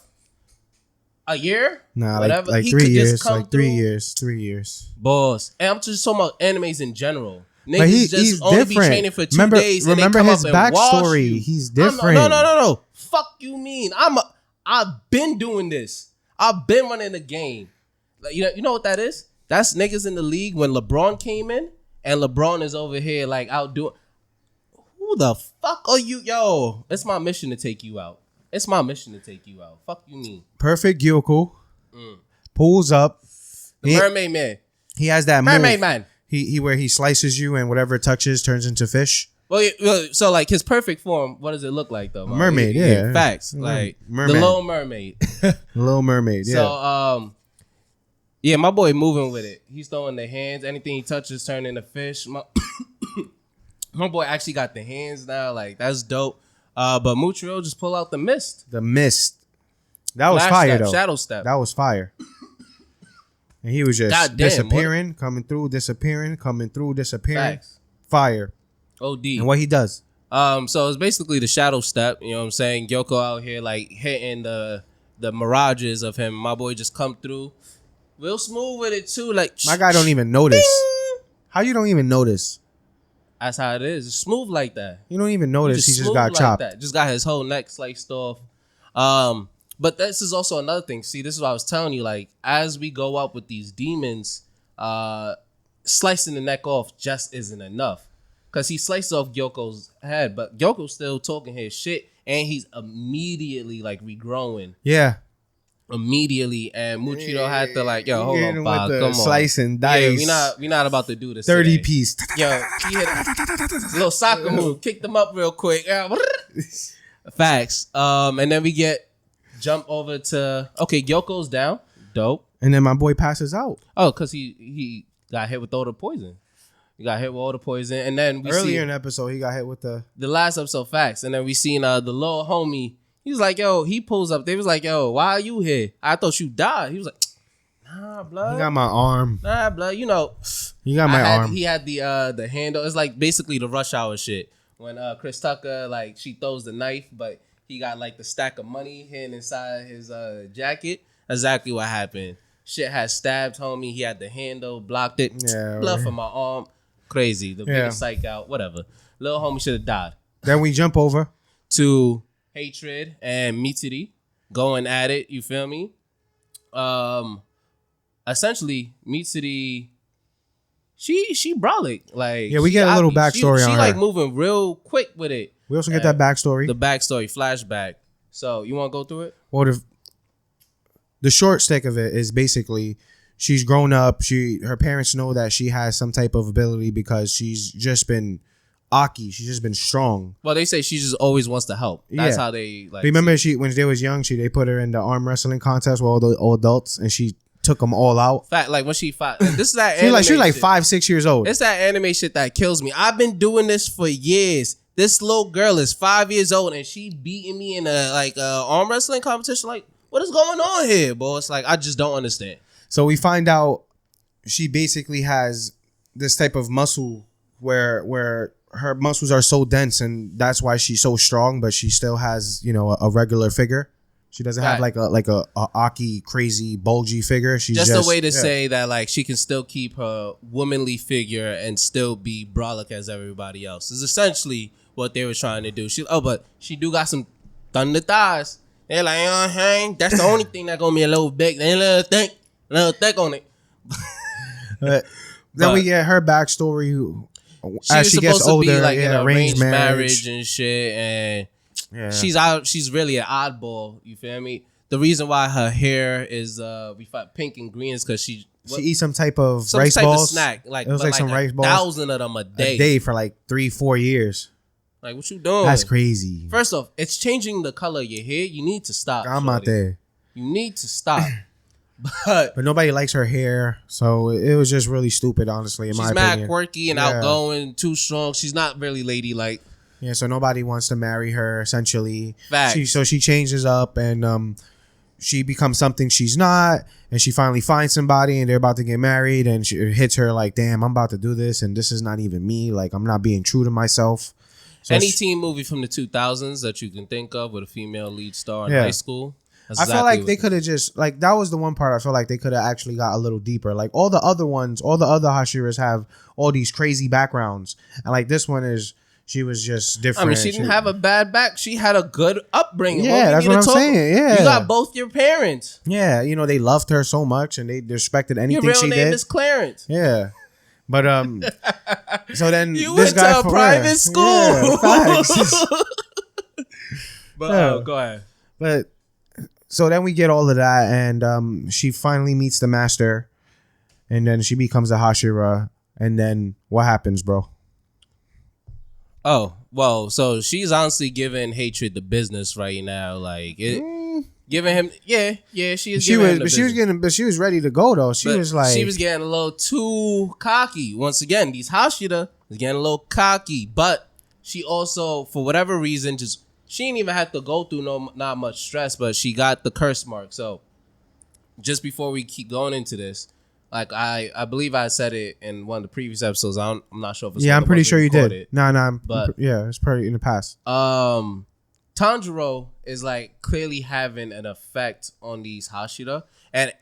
a year, whatever, like 3 years, like 3 years, 3 years. Boss. And I'm just talking about animes in general. Niggas he's just only different. Be training for 2 days and remember they come his up and backstory. Wash He's different. No. Fuck you mean? I've been doing this. I've been running the game. Like, you know what that is? That's niggas in the league when LeBron came in and LeBron is over here like outdoing. Who the fuck are you? Yo, it's my mission to take you out. Fuck you mean? Perfect Gyoko pulls up. The Mermaid Man. He has that Mermaid move. Man. He where he slices you and whatever it touches turns into fish. Well, so like his perfect form, what does it look like though? Mermaid, yeah. Facts. Like Mermaid. The Little Mermaid. Little Mermaid, yeah. So yeah, my boy moving with it. He's throwing the hands. Anything he touches turn into fish. My boy actually got the hands now. Like that's dope. But Muchio just pull out the mist. The mist. That was Flash fire step, though. Shadow step. That was fire. And he was just Goddamn, disappearing, coming through, disappearing, coming through, disappearing. Facts. Fire. OD. And what he does. So it's basically the shadow step. You know what I'm saying? Gyoko out here like hitting the mirages of him. My boy just come through. Real smooth with it too. Like My guy don't even notice. Ding! How you don't even notice? That's how it is. It's smooth like that. You don't even notice. He just got like chopped. That. Just got his whole neck sliced off. But this is also another thing. See, this is what I was telling you. Like, as we go up with these demons, slicing the neck off just isn't enough. Because he sliced off Gyoko's head, but Gyoko's still talking his shit, and he's immediately, like, regrowing. Yeah. Immediately, and Muchio had to, like, yo, hold on, Bob, come on. Slice and dice. Yeah, we not about to do this 30 today. piece. Yo, he hit a little soccer move, kicked him up real quick. Facts. And then we jump over to Gyoko's down. Dope. And then my boy passes out. Oh, because he got hit with all the poison. He got hit with all the poison. And then we earlier in the episode, he got hit with the last episode, facts. And then we seen the little homie. He was like, yo, he pulls up. They was like, yo, why are you here? I thought you died. He was like, nah, blood. He got my arm. Nah, blood. You know. He got my arm. He had the handle. It's like basically the Rush Hour shit. When Chris Tucker, like, she throws the knife, but he got like the stack of money hidden inside his jacket. Exactly what happened. Shit had stabbed homie. He had the handle, blocked it. Yeah, blood right. from my arm. Crazy. The biggest psych out. Whatever. Little homie should have died. Then we jump over to Hatred and Mitsuri going at it. You feel me? Essentially, Mitsuri, she brolic. Like, yeah, we get a little backstory on her. She like moving real quick with it. We also get that backstory. The backstory flashback. So you want to go through it? Well, the short stick of it is basically she's grown up. Her parents know that she has some type of ability because she's just been Aki. She's just been strong. Well, they say she just always wants to help. That's how they like. Remember, when they was young, they put her in the arm wrestling contest with all adults, and she took them all out. Fact, like when she fought. This is that. She's like 5-6 years old. It's that anime shit that kills me. I've been doing this for years. This little girl is 5 years old, and she beating me in a arm wrestling competition. Like, what is going on here, boy? It's like I just don't understand. So we find out she basically has this type of muscle where her muscles are so dense, and that's why she's so strong. But she still has, a regular figure. She doesn't have like a Aki crazy bulgy figure. She's just a way to say that like she can still keep her womanly figure and still be brolic as everybody else. Is essentially what they were trying to do. But she do got some thunder thighs. They're like, hang. That's the only thing that gonna be a little big. They a little thick on it. Then we get her backstory. As she gets older, be like in arranged marriage and shit, and she's really an oddball. You feel me? The reason why her hair is pink and green is because She eats some type of some rice type balls. of snack. Like it was like some rice balls. 1,000 of them a day. A day for like 3-4 years. Like, what you doing? That's crazy. First off, it's changing the color of your hair. You need to stop. I'm out there. You need to stop. But nobody likes her hair, so it was just really stupid, honestly, in my opinion. She's mad quirky and outgoing, too strong. She's not really ladylike. Yeah, so nobody wants to marry her, essentially. Facts. So she changes up and she becomes something she's not, and she finally finds somebody and they're about to get married, and it hits her like, damn, I'm about to do this and this is not even me. Like, I'm not being true to myself. So any teen movie from the 2000s that you can think of with a female lead star in high school. I feel like they could have just, like, that was the one part I feel like they could have actually got a little deeper. Like, all the other ones, all the other Hashiras have all these crazy backgrounds. And, like, this one is, she was just different. I mean, she didn't have a bad back. She had a good upbringing. Yeah, that's what I'm saying. Yeah. You got both your parents. Yeah, you know, they loved her so much and they respected anything she did. Your real name is Clarence. Yeah. But, so then you this went guy to a private school. Yeah, facts. But, go ahead. But, so then we get all of that, and she finally meets the master, and then she becomes a Hashira, and then what happens, bro? Oh, well, so she's honestly giving Hatred the business right now, like giving him, she is. She was ready to go though. She was getting a little too cocky. Once again, these Hashira is getting a little cocky, but she also, for whatever reason, she didn't even have to go through not much stress, but she got the curse mark. So just before we keep going into this, like I believe I said it in one of the previous episodes. I'm not sure if it's I'm pretty sure you did. No, but it's probably in the past. Tanjiro is like clearly having an effect on these Hashira, and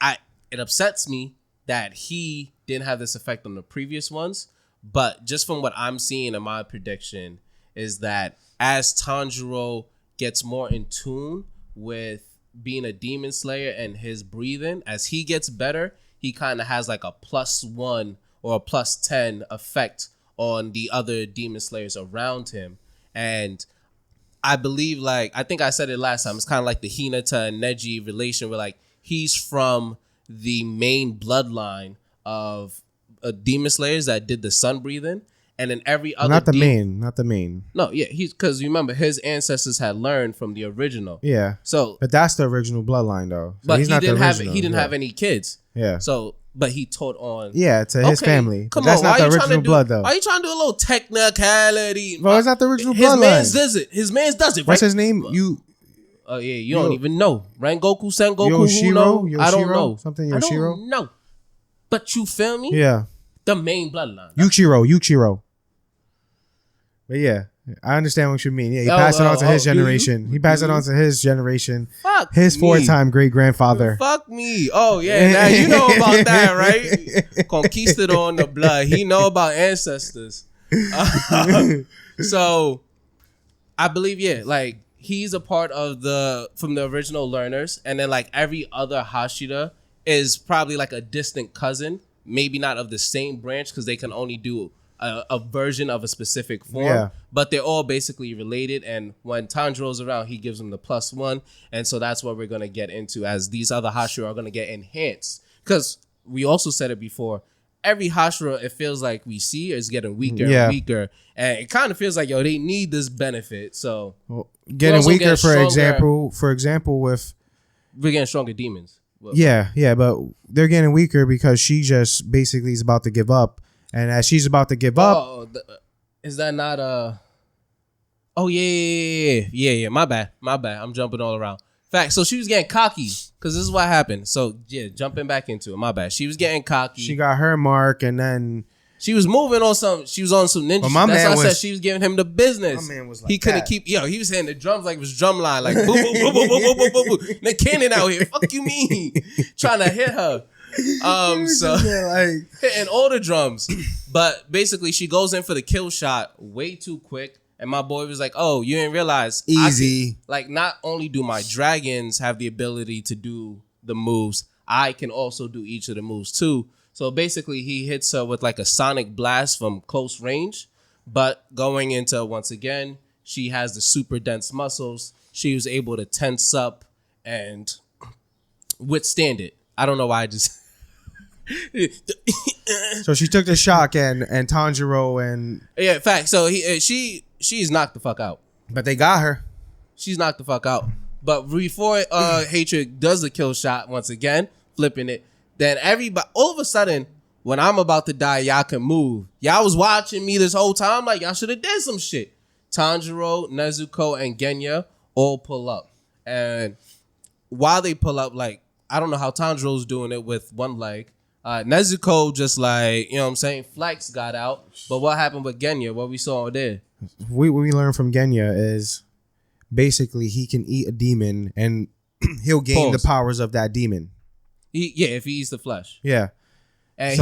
it upsets me that he didn't have this effect on the previous ones. But just from what I'm seeing in my prediction is that as Tanjiro gets more in tune with being a demon slayer and his breathing, as he gets better, he kind of has like a +1 or a +10 effect on the other demon slayers around him. And I believe, like, I think I said it last time, it's kind of like the Hinata and Neji relation where, like, he's from the main bloodline of demon slayers that did the sun breathing. And then every other not the main. No, yeah, he's because you remember his ancestors had learned from the original. Yeah. So, but that's the original bloodline, though. So but he's not didn't the original. he didn't have any kids. Yeah. So, but he taught on. Yeah, to his family. Come that's on, not the original blood, though. Why are you trying to do a little technicality? Well, it's not the original bloodline. His man's does it. Right? What's his name? Oh yeah, you don't even know. Rengoku, Sengoku, Yoshiro? I don't know. Something Yoshiro? I don't know. But you feel me? Yeah. The main bloodline. Yuichiro. But yeah, I understand what you mean. Yeah, he passed it on to his generation. He passed it on to his generation. Fuck his 4-time great-grandfather. Fuck me. Oh yeah, now you know about that, right? Conquistador on the blood. He know about ancestors. So I believe, like he's a part of from the original learners, and then like every other Hashira is probably like a distant cousin, maybe not of the same branch because they can only do a version of a specific form, but they're all basically related. And when Tanjiro's around, he gives them the +1, and so that's what we're gonna get into as these other Hashira are gonna get enhanced. Because we also said it before, every Hashira it feels like we see is getting weaker and weaker, and it kind of feels like they need this benefit. So getting weaker, for example, with we're getting stronger demons. But they're getting weaker because she just basically is about to give up. And as she's about to give up, is that not Oh yeah. My bad. I'm jumping all around. Fact. So she was getting cocky because this is what happened. So yeah, jumping back into it. My bad. She was getting cocky. She got her mark, and then she was moving on some. She was on some ninja. That's why I said she was giving him the business. My man was like he couldn't keep. He was hitting the drums like it was drumline, like boo boo boo boo boo boo boo boo. The cannon out here. Fuck you mean? Trying to hit her. So hitting all the drums, but basically she goes in for the kill shot way too quick, and my boy was like, "Oh, you didn't realize easy." Like, not only do my dragons have the ability to do the moves, I can also do each of the moves too. So basically, he hits her with like a sonic blast from close range, but going into once again, she has the super dense muscles. She was able to tense up and withstand it. I don't know why I just So she took the shock and Tanjiro and Yeah, fact. So she's knocked the fuck out. but they got her. She's knocked the fuck out. But before Hatred does the kill shot once again, flipping it, then everybody all of a sudden, when I'm about to die, y'all can move. Y'all was watching me this whole time, like y'all should have did some shit. Tanjiro, Nezuko, and Genya all pull up. And while they pull up, like, I don't know how Tanjiro's doing it with one leg. Nezuko just like, you know what I'm saying, Flex got out. But what happened with Genya? What we saw there? What we learned from Genya is basically he can eat a demon and he'll gain the powers of that demon. If he eats the flesh. Yeah. And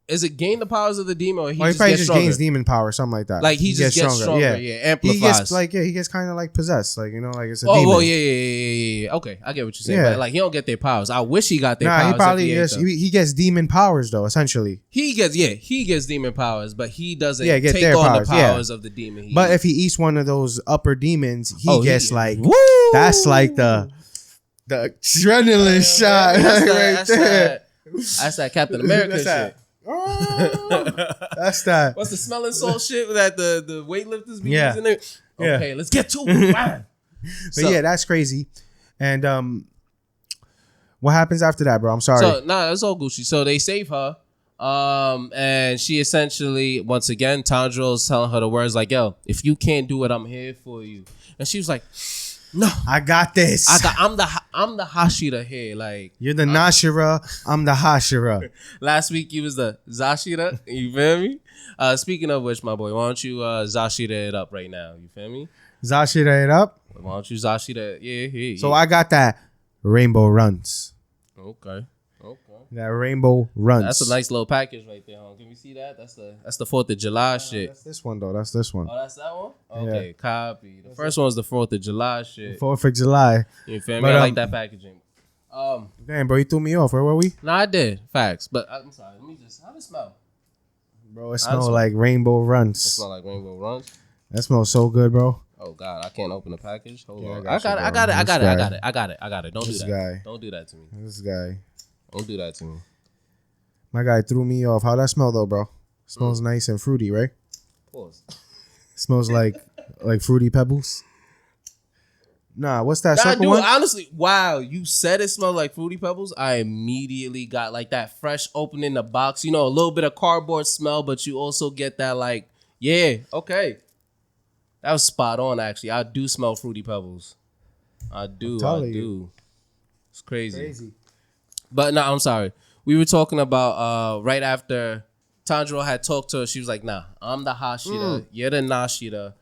is it gain the powers of the demon or he probably just just gains demon power, something like that. Like he just gets stronger. Yeah, amplifies. He gets kind of like possessed, like, you know, like it's a demon. demon. Oh, yeah. Okay, I get what you're saying. Yeah. But like he don't get their powers. I wish he got their powers. He probably he gets demon powers though, essentially. He gets demon powers, but he doesn't get take their on powers, the powers of the demon. But if he eats one of those upper demons, he gets like woo! That's like the adrenaline shot That's that Captain America shit. That's that. What's the smelling salt shit that the weightlifters be using it? Yeah. Okay, let's get to it. But yeah, that's crazy. And what happens after that, bro? I'm sorry. So that's all Gucci. So they save her. And she essentially, once again, Tanjiro's telling her the words like, "Yo, if you can't do it, I'm here for you." And she was like, "No, I got this. I'm the Hashira here. Like you're the Nashira, I'm the Hashira." Last week you was the Zashira. You feel me? Speaking of which, my boy, why don't you Zashira it up right now? You feel me? Zashira it up. Why don't you Zashira? Yeah. So I got that rainbow runs. Okay. That rainbow runs. That's a nice little package right there, huh? Can we see that? That's the 4th of July shit. That's this one though. That's this one. Oh, that's that one? Okay, copy. The first one's the 4th of July shit. 4th of July. You feel me? I like that packaging. Damn, bro, you threw me off. Where were we? No, I did. Facts. But I'm sorry. Let me just, how does it smell? Bro, it smells like rainbow runs. It smells like rainbow runs? That smells so good, bro. Oh God, I can't open the package. Hold on. I got it. Don't do that. Don't do that to me. This guy. Don't do that to me. My guy threw me off. How that smell though, bro? Smells nice and fruity, right? Pause. Smells like fruity pebbles. Nah, what's that second one? Honestly, wow, you said it smelled like Fruity Pebbles. I immediately got like that fresh opening the box. You know, a little bit of cardboard smell, but you also get that like, yeah, okay. That was spot on, actually. I do smell Fruity Pebbles. I do. It's crazy. But no, I'm sorry. We were talking about right after Tanjiro had talked to her. She was like, "Nah, I'm the Hashira. You're the Nashira.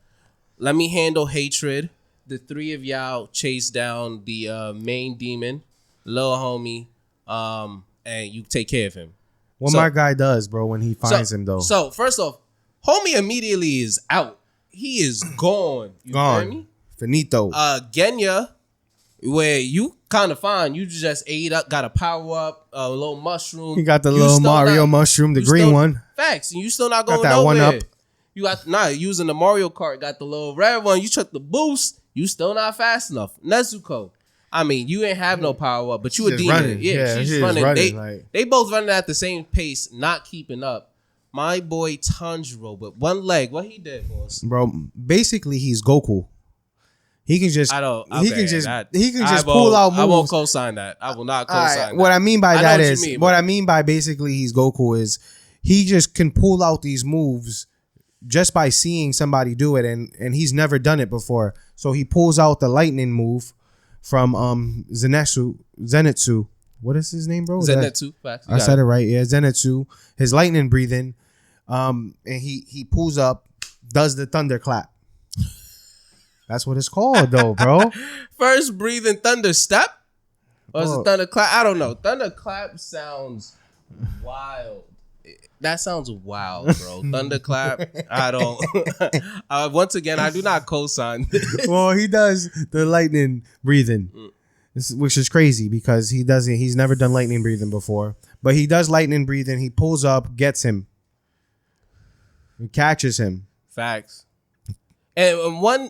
Let me handle hatred." The three of y'all chase down the main demon, little homie, and you take care of him. What my guy does, bro, when he finds him, though. So, first off, homie immediately is out. He is gone. You feel me? Finito. Genya, where you kind of fine. You just ate up, got a power up, a little mushroom. He got the little Mario mushroom, the green one. Facts. And you still not going got that nowhere. One up. You got, using the Mario Kart, got the little red one. You took the boost. You still not fast enough. Nezuko, I mean, you ain't have no power up, but you a demon. Running. Yeah, she's running. They both running at the same pace, not keeping up. My boy Tanjiro, but one leg. What he did, boss? Bro, basically he's Goku. He can just. He can just pull out moves. I won't co-sign that. I will not co-sign that. What I mean by that is, what I mean by basically he's Goku is he just can pull out these moves just by seeing somebody do it, and he's never done it before. So he pulls out the lightning move from Zenitsu. What is his name, bro? Zenitsu. I said it right. Yeah, Zenitsu. His lightning breathing. And he pulls up, does the thunderclap. That's what it's called, though, bro. First breathing thunder step, or is it thunderclap? I don't know. Thunderclap sounds wild. That sounds wild, bro. Thunderclap. I don't. Once again, I do not co-sign. Well, he does the lightning breathing, which is crazy because he's never done lightning breathing before. But he does lightning breathing. He pulls up, gets him, he catches him. Facts. And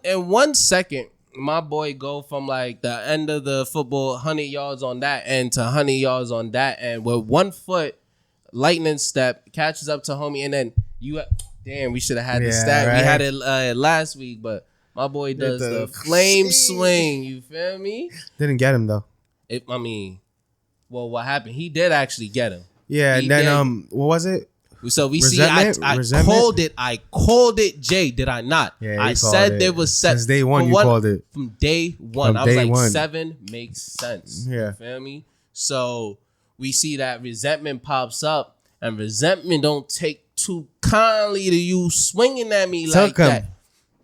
in 1 second, my boy go from like the end of the football, 100 yards on that end to 100 yards on that end with 1 foot. lightning step, catches up to homie, and then damn, we should have had the Yeah, stat. right. We had it last week, but my boy does the flame swing. You feel me? Didn't get him though. What happened? He did actually get him. Yeah, He and then did. what was it? So we Resentment? see. I Resentment? called it. Jay, did I not? Yeah, I said there was since day one. You called it from day one. From I was day like, one. 7 makes sense. Yeah. You feel me? So we see that resentment pops up, and resentment don't take too kindly to you swinging at me like Took him. that.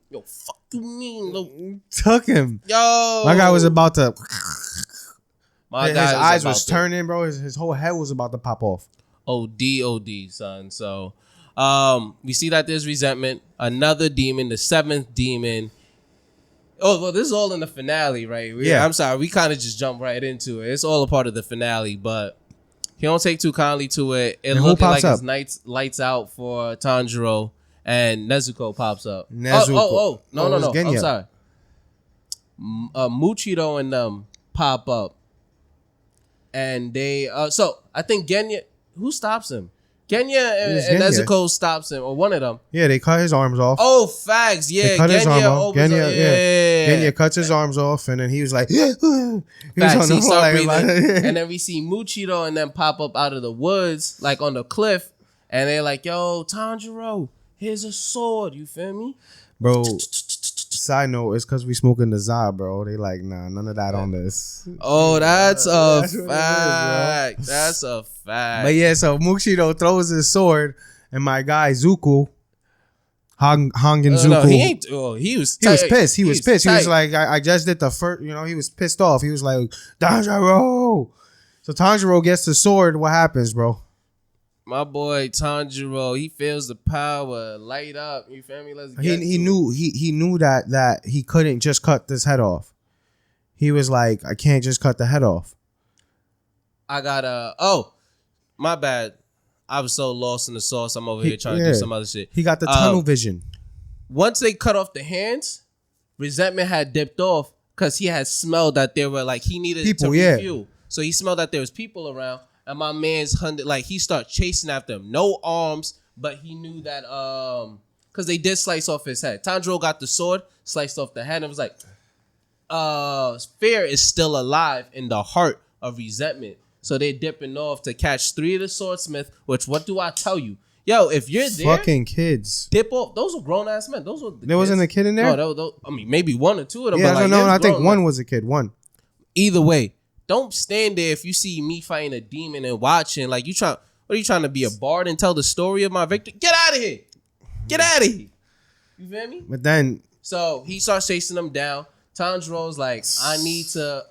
Yo, fuck you mean? Took him. Yo, My guy was about to. His guy eyes about was turning, bro. His whole head was about to pop off. OD, son. So we see that there's resentment. Another demon, the 7th demon. Oh, well, this is all in the finale, right? Yeah. I'm sorry. We kind of just jumped right into it. It's all a part of the finale, but he don't take too kindly to it. It looking like his lights out for Tanjiro, and Nezuko pops up. Nezuko. No. I'm Genya. sorry. Muchiro and them pop up. And they, so I think Genya, who stops him? Genya and Nezuko stops him, or one of them. Yeah, they cut his arms off. Oh, facts. Yeah, they cut his arm off. Genya, yeah. Genya cuts his arms off, and then he was like, he was Facts, on he the start floor, like, breathing. And then we see Muchiro and them pop up out of the woods, like on the cliff. And they're like, yo, Tanjiro, here's a sword. You feel me? Bro, side note, it's because we smoking the za, bro. They like, nah, none of that on this. Oh, that's a That's what it is, fact. That's a fact. But yeah, so Mushiro throws his sword, and my guy Zuko, Hangen Zuko. No, he ain't. Oh, he was pissed. He was pissed. He was tight. like, I just did the first, he was pissed off. He was like, Tanjiro. So Tanjiro gets the sword. What happens, bro? My boy Tanjiro, he feels the power light up. You feel me? Let's get He knew that he couldn't just cut this head off. He was like, I can't just cut the head off. I gotta. Oh, my bad. I was so lost in the sauce. I'm over here trying to do some other shit. He got the tunnel vision. Once they cut off the hands, resentment had dipped off because he had smelled that there were like he needed People, to yeah. refuel. So he smelled that there was people around, and my man's hunted. Like he started chasing after him. No arms, but he knew that because they did slice off his head. Tanjiro got the sword, sliced off the head, and was like, fear is still alive in the heart of resentment. So they're dipping off to catch 3 of the swordsmith, which what do I tell you? Yo, if you're there, Fucking kids. dip off. Those were grown ass men. Those were the There wasn't a kids. kid in there? No, I mean maybe 1 or 2 of them. Yeah, but like, no, I think grown one men. was a kid. One. Either way, don't stand there if you see me fighting a demon and watching. Like what are you trying to be, a bard and tell the story of my victory? Get out of here. Get out of here. You feel me? But then So he starts chasing them down. Tanjiro's like, I need to.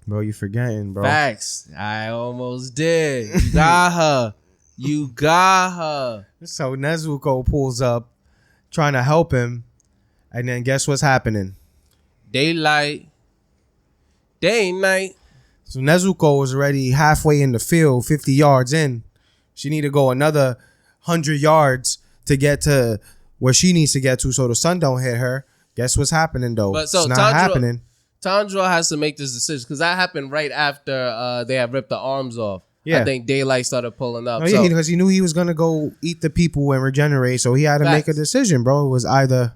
bro, you forgetting, bro. Facts. I almost did. You got her. You got her. So Nezuko pulls up trying to help him. And then guess what's happening? Daylight. Day and night. So Nezuko was already halfway in the field, 50 yards in. She need to go another 100 yards to get to where she needs to get to so the sun don't hit her. Guess what's happening, though? But so it's not happening. Tanjiro has to make this decision because that happened right after they had ripped the arms off. Yeah. I think Daylight started pulling up. Oh, yeah, because he knew he was going to go eat the people and regenerate, so he had to make a decision, bro. It was either...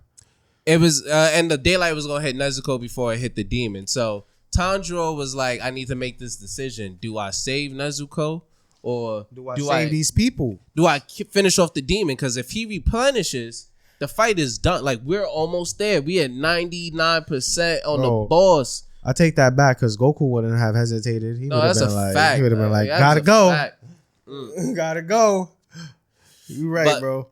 It was, and the Daylight was going to hit Nezuko before it hit the demon. So Tanjiro was like, I need to make this decision. Do I save Nezuko or do I save these people? Do I finish off the demon? Because if he replenishes, the fight is done. Like, we're almost there. We at 99% on the boss. I take that back because Goku wouldn't have hesitated. He would have been like, fact, he would have been like, gotta go. Gotta go. You right, bro.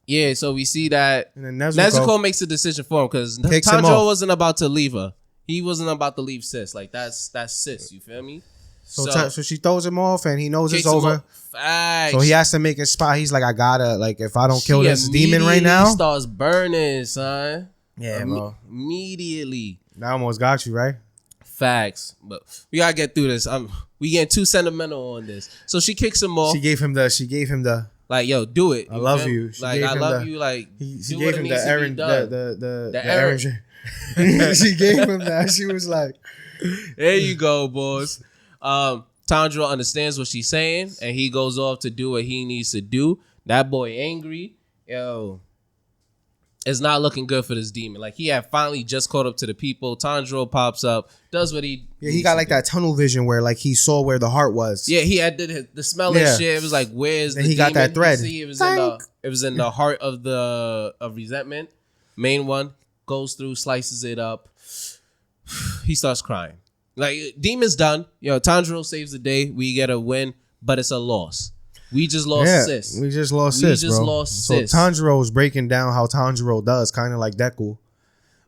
Yeah, so we see that and then Nezuko makes a decision for him because Tanjiro wasn't about to leave her. He wasn't about to leave sis. Like, that's sis. You feel me? So she throws him off and he knows it's over. So he has to make a spot. He's like, I gotta, like, if I don't kill this demon right now. He starts burning, son. Yeah, bro. Immediately. That almost got you, right? Facts. But we gotta get through this. We getting too sentimental on this. So she kicks him off. She gave him the like, yo, do it. I love you. Like, I love you. Like, she gave him the errand. The errand. She gave him that. She was like, there you go, boys. Tanjiro understands what she's saying, and he goes off to do what he needs to do. That boy angry. Yo, it's not looking good for this demon. Like, he had finally just caught up to the people. Tanjiro pops up, does what he he got like that tunnel vision where like he saw where the heart was. Yeah, he had the smelling shit. It was like, where's the demon? He got that thread. It was in the heart of resentment. Main one goes through, slices it up. He starts crying. Like, demon's done. Tanjiro saves the day. We get a win, but it's a loss. We just lost sis. We just lost sis, bro. So Tanjiro is breaking down how Tanjiro does, kind of like Deku,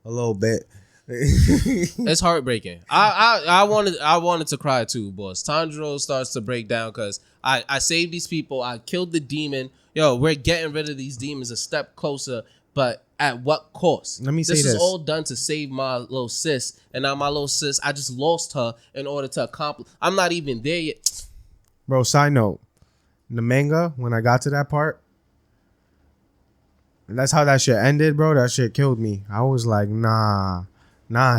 a little bit. It's heartbreaking. I wanted to cry too, boss. Tanjiro starts to break down because I saved these people. I killed the demon. We're getting rid of these demons a step closer, but at what cost? Let me say this. This is all done to save my little sis, and now my little sis, I just lost her in order to accomplish. I'm not even there yet. Bro, side note. In the manga, when I got to that part, and that's how that shit ended, bro. That shit killed me. I was like, nah,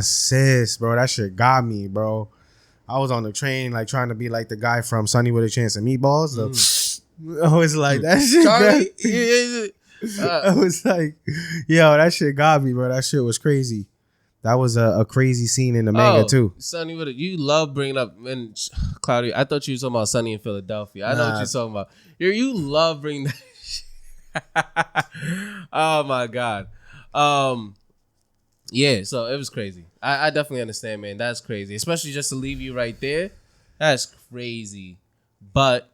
sis, bro. That shit got me, bro. I was on the train, like, trying to be like the guy from Sunny with a Chance of Meatballs. I was like, that shit I was like, yo, that shit got me, bro. That shit was crazy. That was a crazy scene in the manga too. Sunny, you love bringing up, and Claudia, I thought you were talking about Sunny in Philadelphia. I know what you're talking about. You love bringing that shit. Oh my God. Yeah, so it was crazy. I definitely understand, man. That's crazy. Especially just to leave you right there. That's crazy. But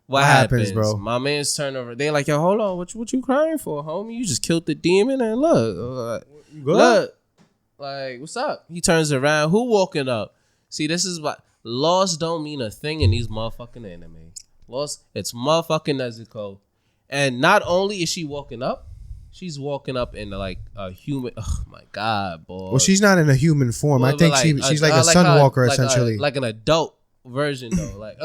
what happens, bro? My man's turnover. They like, yo, hold on. What you crying for, homie? You just killed the demon, and look. Like, what's up? He turns around. Who walking up? See, this is what loss don't mean a thing in these motherfucking anime. Loss, it's motherfucking Nezuko. And not only is she walking up, she's walking up in like a human. Oh my God, boy. Well, she's not in a human form. I think she's like a sunwalker, essentially. Like an adult version, though. Like,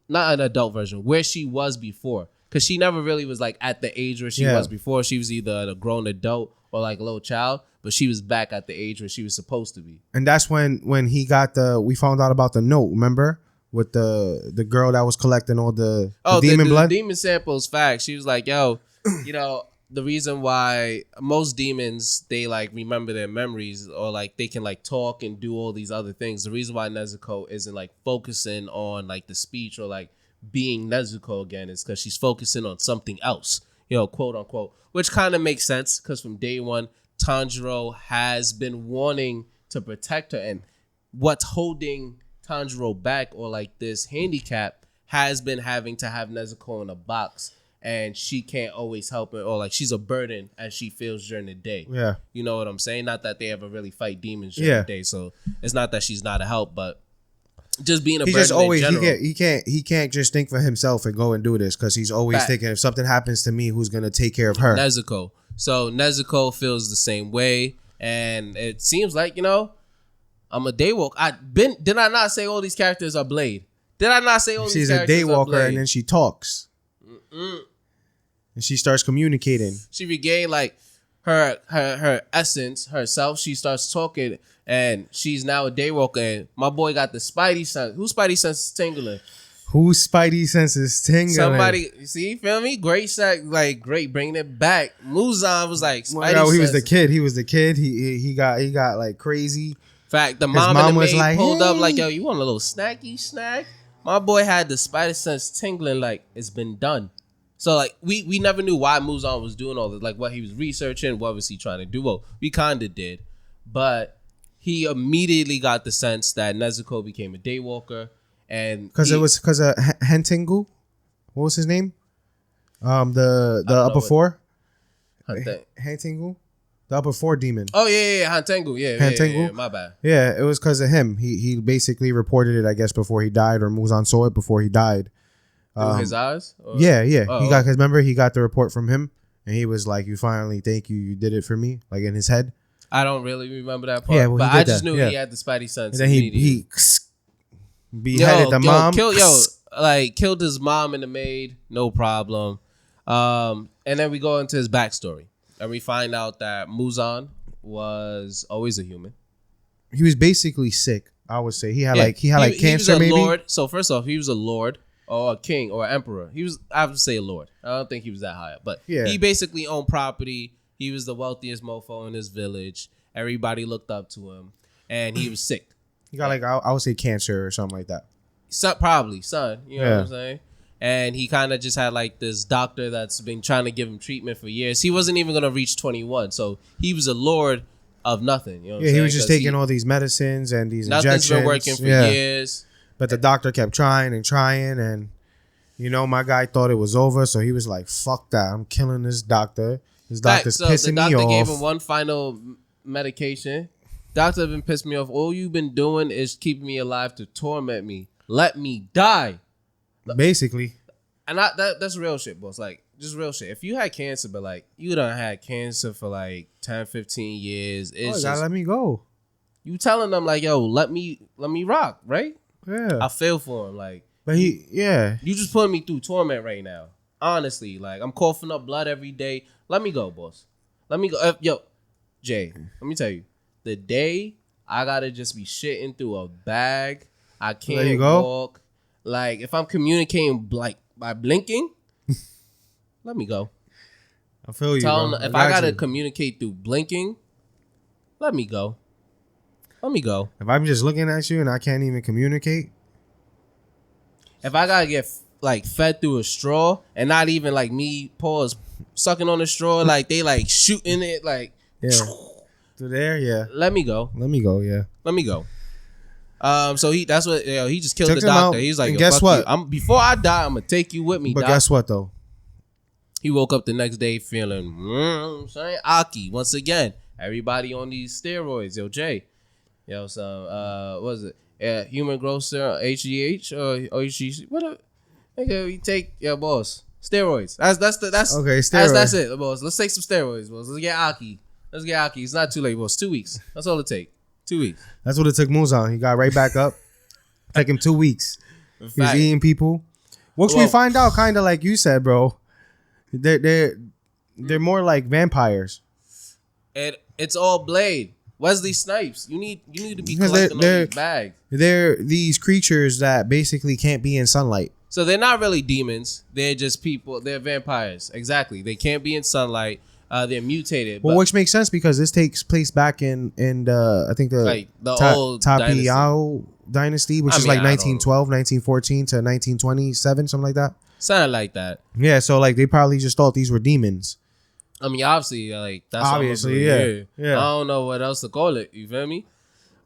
not an adult version, where she was before. Because she never really was like at the age where she was before. She was either a grown adult or like a little child. But she was back at the age where she was supposed to be. And that's when he got we found out about the note, remember? With the girl that was collecting all the demon blood. The demon samples, facts. She was like, yo, the reason why most demons, they like remember their memories, or like they can like talk and do all these other things. The reason why Nezuko isn't like focusing on like the speech or like being Nezuko again is because she's focusing on something else, quote unquote, which kind of makes sense because from day one, Tanjiro has been wanting to protect her, and what's holding Tanjiro back, or like this handicap, has been having to have Nezuko in a box, and she can't always help it, or like she's a burden as she feels during the day. Yeah, you know what I'm saying? Not that they ever really fight demons during the day, so it's not that she's not a help, but just being a burden just always in general. He can't just think for himself and go and do this, because he's always thinking, if something happens to me, who's gonna take care of her? Nezuko. So Nezuko feels the same way, and it seems like, I'm a daywalker. Did I not say all these characters are Blade? Did I not say all these characters are Blade? She's a daywalker, and then she talks. And she starts communicating. She regained like her essence, herself. She starts talking, and she's now a daywalker. And my boy got the Spidey sense. Whose Spidey sense is tingling? Whose Spidey sense is tingling? Somebody, see, feel me? Great bringing it back. Muzan was like, Spidey he was the kid. He was the kid. He got like crazy. Fact, the mom and the maid pulled up like, yo, you want a little snacky snack? My boy had the Spidey sense tingling like it's been done. So like we never knew why Muzan was doing all this, like what he was researching, what was he trying to do? Well, we kind of did, but he immediately got the sense that Nezuko became a daywalker. And because it was because of Hentingu, what was his name? The upper four, Hentingu, the upper four demon. Oh yeah, Hentingu, yeah, my bad. Yeah, it was because of him. He basically reported it, I guess, before he died, or Muzan saw it before he died. Through his eyes? Or? Yeah. Remember, he got the report from him, and he was like, "You finally, thank you, you did it for me," like in his head. I don't really remember that part. Yeah, well, but I just knew he had the Spidey sense. And then he beheaded the mom. Killed his mom and the maid, no problem. And then we go into his backstory, and we find out that Muzan was always a human. He was basically sick. I would say he had cancer. He was a maybe. Lord. So first off, he was a lord or a king or an emperor. I have to say a lord. I don't think he was that high up, but he basically owned property. He was the wealthiest mofo in his village. Everybody looked up to him, and he was sick. He got I would say cancer or something like that. Probably, son. You know what I'm saying? And he kind of just had like this doctor that's been trying to give him treatment for years. He wasn't even gonna reach 21, so he was a lord of nothing. You know what I'm saying? He was just taking all these medicines and these injections. Nothing's been working for years. But the doctor kept trying, and my guy thought it was over, so he was like, "Fuck that! I'm killing this doctor. This doctor's pissing me off." The doctor gave him one final medication. Doctor been pissing me off. All you've been doing is keeping me alive to torment me. Let me die. Basically. And that's real shit, boss. Like, just real shit. If you had cancer, but like you done had cancer for like 10, 15 years, it's gotta let me go. You telling them like, yo, let me rock, right? Yeah. I feel for him, like. But you just putting me through torment right now. Honestly, like I'm coughing up blood every day. Let me go, boss. Let me go. Yo, Jay, let me tell you, the day I gotta just be shitting through a bag, I can't walk. Like if I'm communicating like by blinking, let me go. I feel you. Tell them if I gotta communicate through blinking, let me go. Let me go. If I'm just looking at you and I can't even communicate. If I gotta get like fed through a straw and not even like me pause sucking on the straw, like they like shooting it like through there, Let me go. Let me go, Let me go. So he just killed the doctor. He's like, guess what? Before I die, I'm gonna take you with me. But guess what though? He woke up the next day feeling Aki once again. Everybody on these steroids, yo Jay, yo what was it? Human growth serum, HGH or HGC, whatever. Okay, we take boss steroids. That's okay. Steroids. That's it, boss. Let's take some steroids, boss. Let's get Aki. It's not too late, boss. 2 weeks. That's all it take. 2 weeks. That's what it took Muzan. He got right back up. Took him 2 weeks. He's eating people. Which we find out, kind of like you said, bro. They're more like vampires. It's all Blade. Wesley Snipes. You need to be collecting all these bags. They're these creatures that basically can't be in sunlight. So they're not really demons. They're just people. They're vampires. Exactly. They can't be in sunlight. They're mutated. Well, which makes sense because this takes place back in I think the old Tapiao dynasty, which is like 1912, 1914 to 1927, something like that. Something like that. Yeah, so like they probably just thought these were demons. I mean, obviously, like that's obviously, yeah. I don't know what else to call it. You feel me?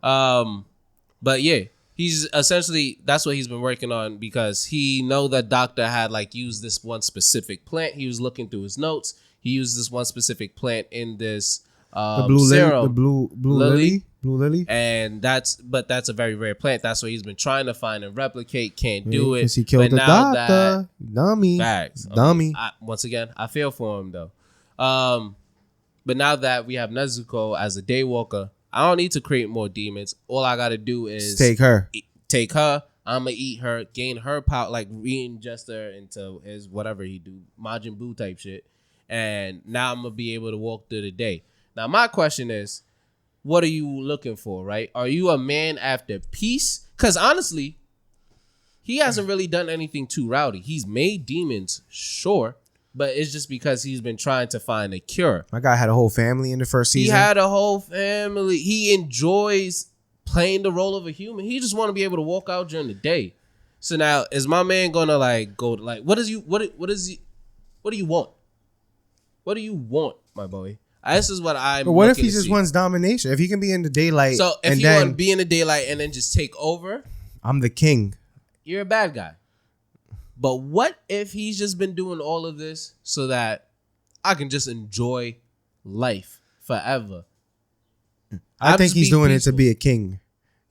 But yeah, he's essentially that's what he's been working on because he know that doctor had like used this one specific plant. He was looking through his notes. He used this one specific plant in this the blue serum, lily, the blue lily, and that's a very rare plant. That's what he's been trying to find and replicate. Can't do it because he killed the doctor. Dummy, facts, dummy. Once again, I feel for him though. But now that we have Nezuko as a daywalker, I don't need to create more demons. All I gotta do is take her. I'm gonna eat her, gain her power, like re-ingest her into his whatever he do, Majin Buu type shit. And now I'm gonna be able to walk through the day. Now my question is, what are you looking for, right? Are you a man after peace? Because honestly, he hasn't really done anything too rowdy. He's made demons, sure, but it's just because he's been trying to find a cure. My guy had a whole family in the first season. He had a whole family. He enjoys playing the role of a human. He just want to be able to walk out during the day. So now, is my man gonna like go to, like what do you want? What do you want, my boy? This is what I'm. But what if he just wants domination? If he can be in the daylight, so if you want to be in the daylight and then just take over, I'm the king. You're a bad guy. But what if he's just been doing all of this so that I can just enjoy life forever? I think he's doing it to be a king.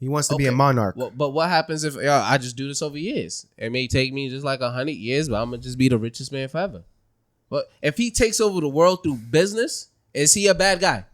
He wants to be a monarch. Well, but what happens if I just do this over years? It may take me just like 100 years, but I'm gonna just be the richest man forever. But if he takes over the world through business, is he a bad guy?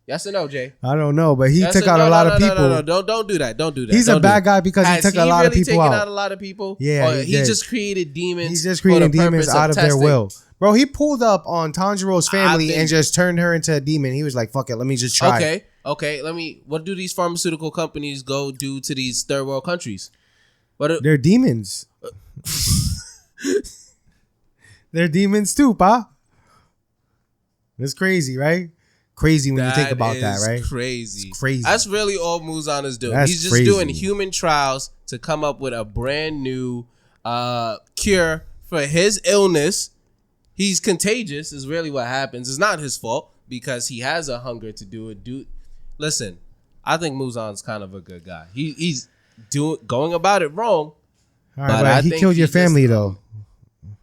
Yes or no, Jay? I don't know, but he took out a lot of people. No, don't do that. Don't do that. He's a bad guy because he took a lot of people out. Has he really taken out a lot of people? Yeah, he just created demons. He's just creating demons out of their will. Bro, he pulled up on Tanjiro's family and just turned her into a demon. He was like, fuck it, let me just try. Okay. Okay, what do these pharmaceutical companies go do to these third world countries? They're demons. They're demons too, pa. It's crazy, right? Crazy when you think about that, right? Crazy. It's crazy. That's really all Muzan is doing. That's He's just crazy. doing human trials to come up with a brand new cure for his illness. He's contagious is really what happens. It's not his fault because he has a hunger to do it. Listen, I think Muzan's kind of a good guy. He's going about it wrong. All right, but he killed your family though.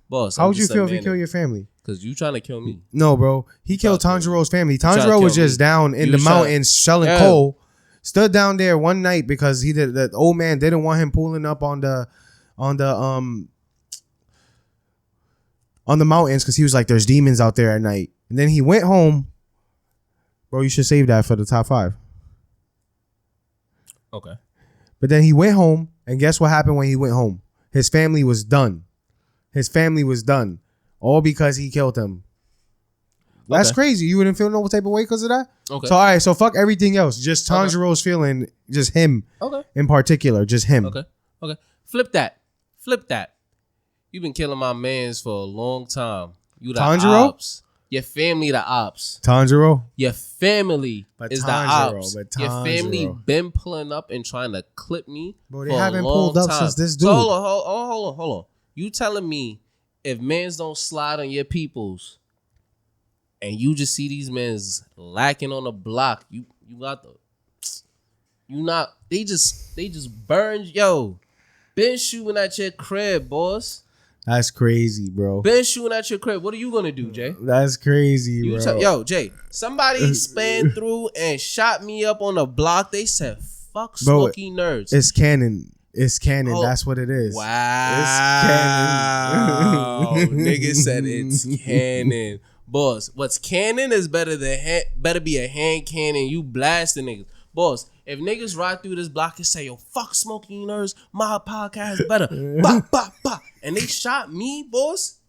Boss, how would you feel if he killed your family? Because you trying to kill me. No, bro. He killed Tanjiro's family. Tanjiro was just down in the mountains selling coal. Stood down there one night because the old man didn't want him pulling up on the mountains because he was like, there's demons out there at night. And then he went home. Bro, you should save that for the top 5. Okay. But then he went home, and guess what happened when he went home? His family was done. All because he killed him. That's crazy. You wouldn't feel no type of way because of that? Okay. So, all right. So, fuck everything else. Just Tanjiro's feeling, just him. Okay. In particular, just him. Okay. Flip that. You've been killing my mans for a long time. You the Tanjiro? ops. Your family the ops. Tanjiro? Your family is the ops. But your family been pulling up and trying to clip me. Bro, they haven't pulled up since this dude. So hold on. You telling me if mans don't slide on your peoples and you just see these mans lacking on the block, you got the they just burned been shooting at your crib, boss. That's crazy, bro. Been shooting at your crib. What are you gonna do, Jay? That's crazy, bro. Jay, somebody span through and shot me up on the block. They said, fuck Smokey Nerdz. It's canon. That's what it is. Wow. It's canon. Nigga said it's canon. Boss, what's canon is better be a hand cannon. You blasting niggas. Boss, if niggas ride through this block and say, yo, fuck Smokey Nerdz, my podcast better. Bah, bah, bah. And they shot me, boss.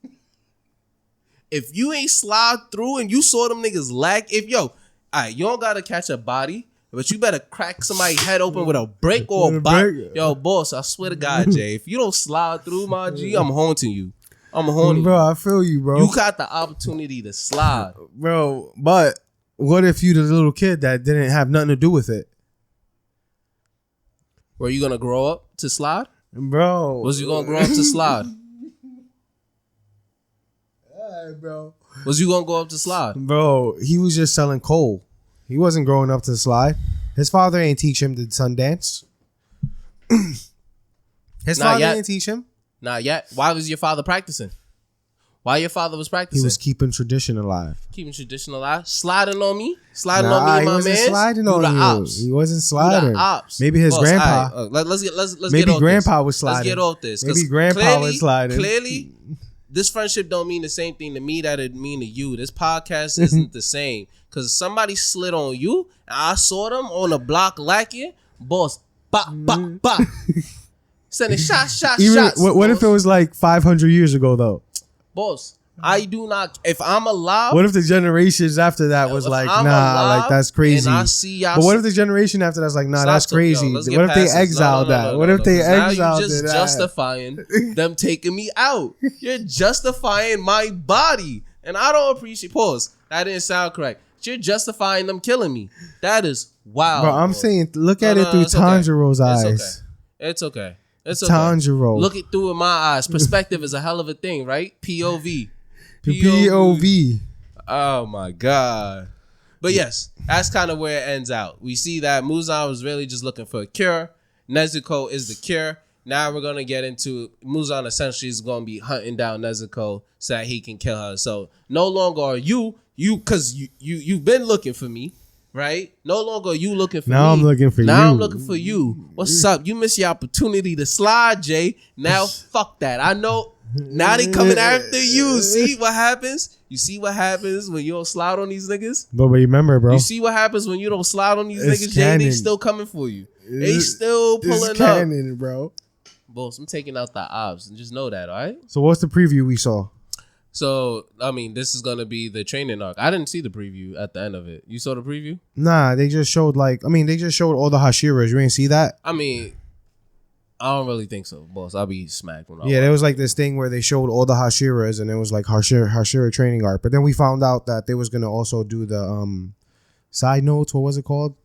If you ain't slide through and you saw them niggas lag, all right, you don't gotta catch a body, but you better crack somebody's head open with a brick or a bite. Yo, boss, I swear to God, Jay, if you don't slide through, my G, I'm haunting you. I'm haunting you. Bro, I feel you, bro. You got the opportunity to slide. Bro, but what if you the little kid that didn't have nothing to do with it? Were you gonna grow up to slide? Bro. Was you gonna grow up to slide? Alright, bro. Was you gonna go up to slide? Bro, he was just selling coal. He wasn't growing up to slide. His father ain't teach him to Sundance. His father ain't teach him. Not yet. Why was your father practicing? Why your father was practicing? He was keeping tradition alive. Sliding on me? Sliding on me and my man? Sliding on you. Ops. He wasn't sliding. The ops. Maybe his grandpa. Right, let's get maybe grandpa was sliding. Let's get off this. Maybe grandpa was sliding. Clearly, this friendship don't mean the same thing to me that it mean to you. This podcast isn't the same. Because somebody slid on you, and I saw them on the block lacking. Boss, bop, bop, bop. Sending shots. What if it was like 500 years ago, though? Boss, I do not. If I'm alive, what if the generations after that was like, nah, like that's crazy? And I see y'all. But what if the generation after that's like, nah, that's crazy? What if they exiled that? What if they exiled that? Now you just justifying them taking me out. You're justifying my body, and I don't appreciate. Pause. That didn't sound correct. You're justifying them killing me. That is wild. Bro, I'm saying, look at it through Tanjiro's eyes. It's okay. Tanjiro. Look it through in my eyes. Perspective is a hell of a thing, right? POV. Oh my God. But yes, that's kind of where it ends out. We see that Muzan was really just looking for a cure. Nezuko is the cure. Now we're going to get into Muzan essentially is going to be hunting down Nezuko so that he can kill her. So no longer are you've been looking for me. Right? No longer are you looking for me. Now I'm looking for you. Now I'm looking for you. What's up? You missed your opportunity to slide, Jay. Now fuck that. I know. Now they coming after you. See what happens? You see what happens when you don't slide on these niggas? But remember, bro. You see what happens when you don't slide on these niggas, Jay? They still coming for you. They still pulling it's canon, up. Bro. Boss, I'm taking out the ops. And just know that, all right? So what's the preview we saw? So, I mean, this is going to be the training arc. I didn't see the preview at the end of it. You saw the preview? Nah, they just showed they just showed all the Hashiras. You ain't see that? I mean, I don't really think so, boss. I'll be smacked when I there was like this thing where they showed all the Hashiras and it was like Hashira training arc. But then we found out that they was going to also do the side notes. What was it called?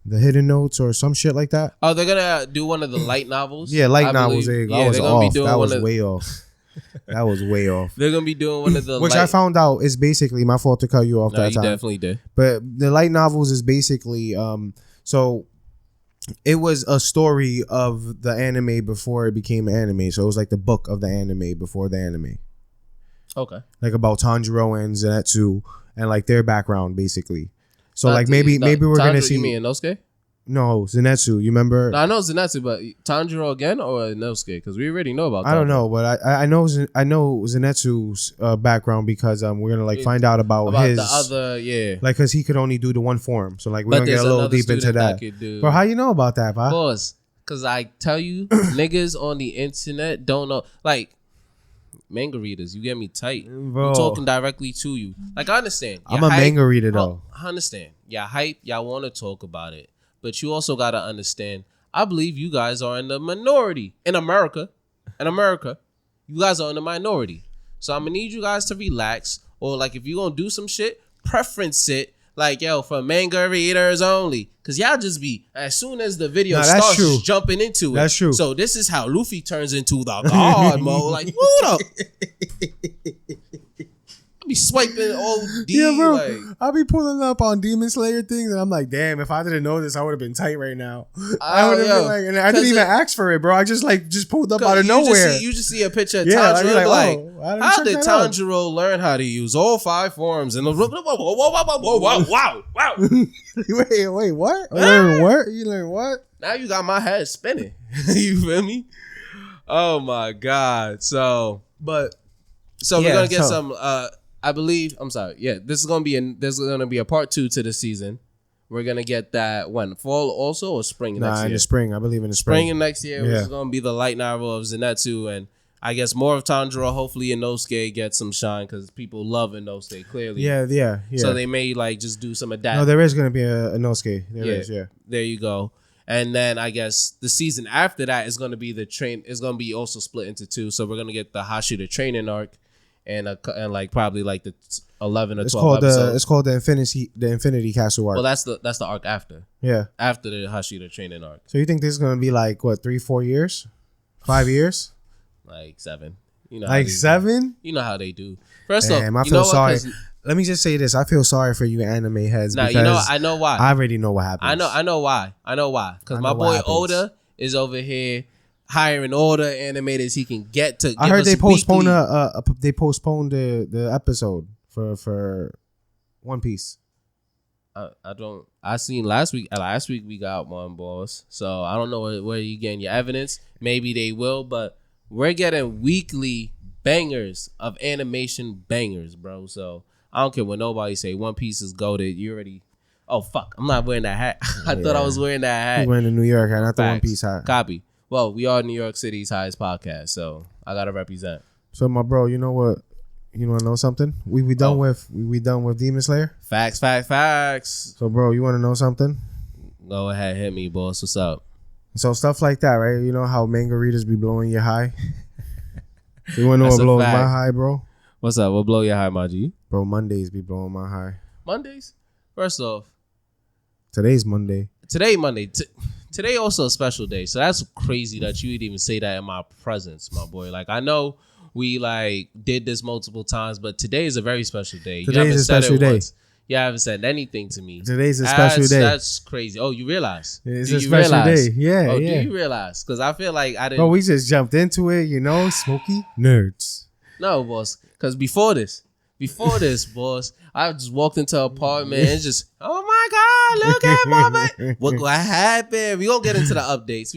The hidden notes or some shit like that. Oh, they're gonna do one of the light novels. Yeah, light novels. There you go. Yeah, I was off. That was way off. That was way off. They're gonna be doing one of the which I found out is basically my fault to cut you off no, that you time. Definitely did. But the light novels is basically so it was a story of the anime before it became anime. So it was like the book of the anime before the anime. Okay. Like about Tanjiro and Zenitsu and like their background basically. So like maybe we're gonna see. You mean Inosuke? No, Zenitsu. You remember? No, I know Zenitsu, but Tanjiro again or Inosuke? Because we already know about. I don't know, but I know Zenitsu's background because we're gonna find out about his the other because he could only do the one form. So like we're gonna get a little deep into that. Bro, how you know about that, bro? Boss, because I tell you, niggas on the internet don't know like. Manga readers, you get me tight. Bro. I'm talking directly to you. Like I understand. I'm a manga reader though. I understand. Y'all hype. Y'all want to talk about it, but you also gotta understand. I believe you guys are in the minority in America. In America, you guys are in the minority. So I'm gonna need you guys to relax, or like if you gonna do some shit, preference it. Like, yo, for manga readers only. Because y'all just be, as soon as the video starts, just jumping into it. That's true. So this is how Luffy turns into the god mode. Like, what up? I be swiping OD. Yeah, bro. Like, I be pulling up on Demon Slayer things, and I'm like, damn, if I didn't know this, I would have been tight right now. I would have been like, and I didn't even ask for it, bro. I just pulled up out of nowhere. You just see a picture of Tanjiro, how did Tanjiro learn how to use all 5 forms? And wow. Wait, what? Learn what? You learn what? Now you got my head spinning. You feel me? Oh my god. So we're gonna get some. I believe. I'm sorry. Yeah, there's gonna be a part 2 to the season. We're gonna get that when fall also or spring next year. In the spring. I believe in the spring. Spring in next year, which is gonna be the light novel of Zenitsu, and I guess more of Tanjiro. Hopefully, Inosuke gets some shine because people love Inosuke clearly. Yeah. So they may just do some adapt. No, there is gonna be a Inosuke. There is. There you go. And then I guess the season after that is gonna be Is gonna be also split into 2. So we're gonna get the Hashira training arc. And probably the 11 or 12 episodes. It's called the Infinity Castle arc. Well, that's the arc after. Yeah. After the Hashira training arc. So you think this is gonna be 3-4 years, 5 years, 7? 7? You know how they do. First off, I feel sorry. Let me just say this: I feel sorry for you anime heads. Nah, I know why. I already know what happens. I know why. Because my boy Oda is over here hiring all the animators he can get to. I heard they postponed the episode for One Piece. I seen last week we got one, boss. So I don't know where you getting your evidence. Maybe they will, but we're getting weekly bangers of animation bangers, bro. So I don't care what nobody say. One Piece is goated. You already. Oh fuck! I'm not wearing that hat. I thought I was wearing that hat. You're wearing the New York hat, not the One Piece hat. Copy. Well, we are New York City's highest podcast, so I gotta represent. So, my bro, you know what? You want to know something? We done with Demon Slayer. Facts. So, bro, you want to know something? Go ahead, hit me, boss. What's up? So stuff like that, right? You know how manga readers be blowing your high. You want to know what blows my high, bro? What's up? What blow your high, my G? Bro, Mondays be blowing my high. Mondays? First off, today's Monday. Today also a special day, so that's crazy that you would even say that in my presence, my boy. Like I know we did this multiple times, but today is a very special day. Today's a special day. You haven't said anything to me. Today's a special day. That's crazy. Oh, you realize? It's a special day. Yeah. Do you realize? Because I feel like I didn't. Bro, we just jumped into it, Smoky Nerds. No, boss. Because before this, boss, I just walked into an apartment and just, oh my God, look at my man. What happened? We're going to get into the updates.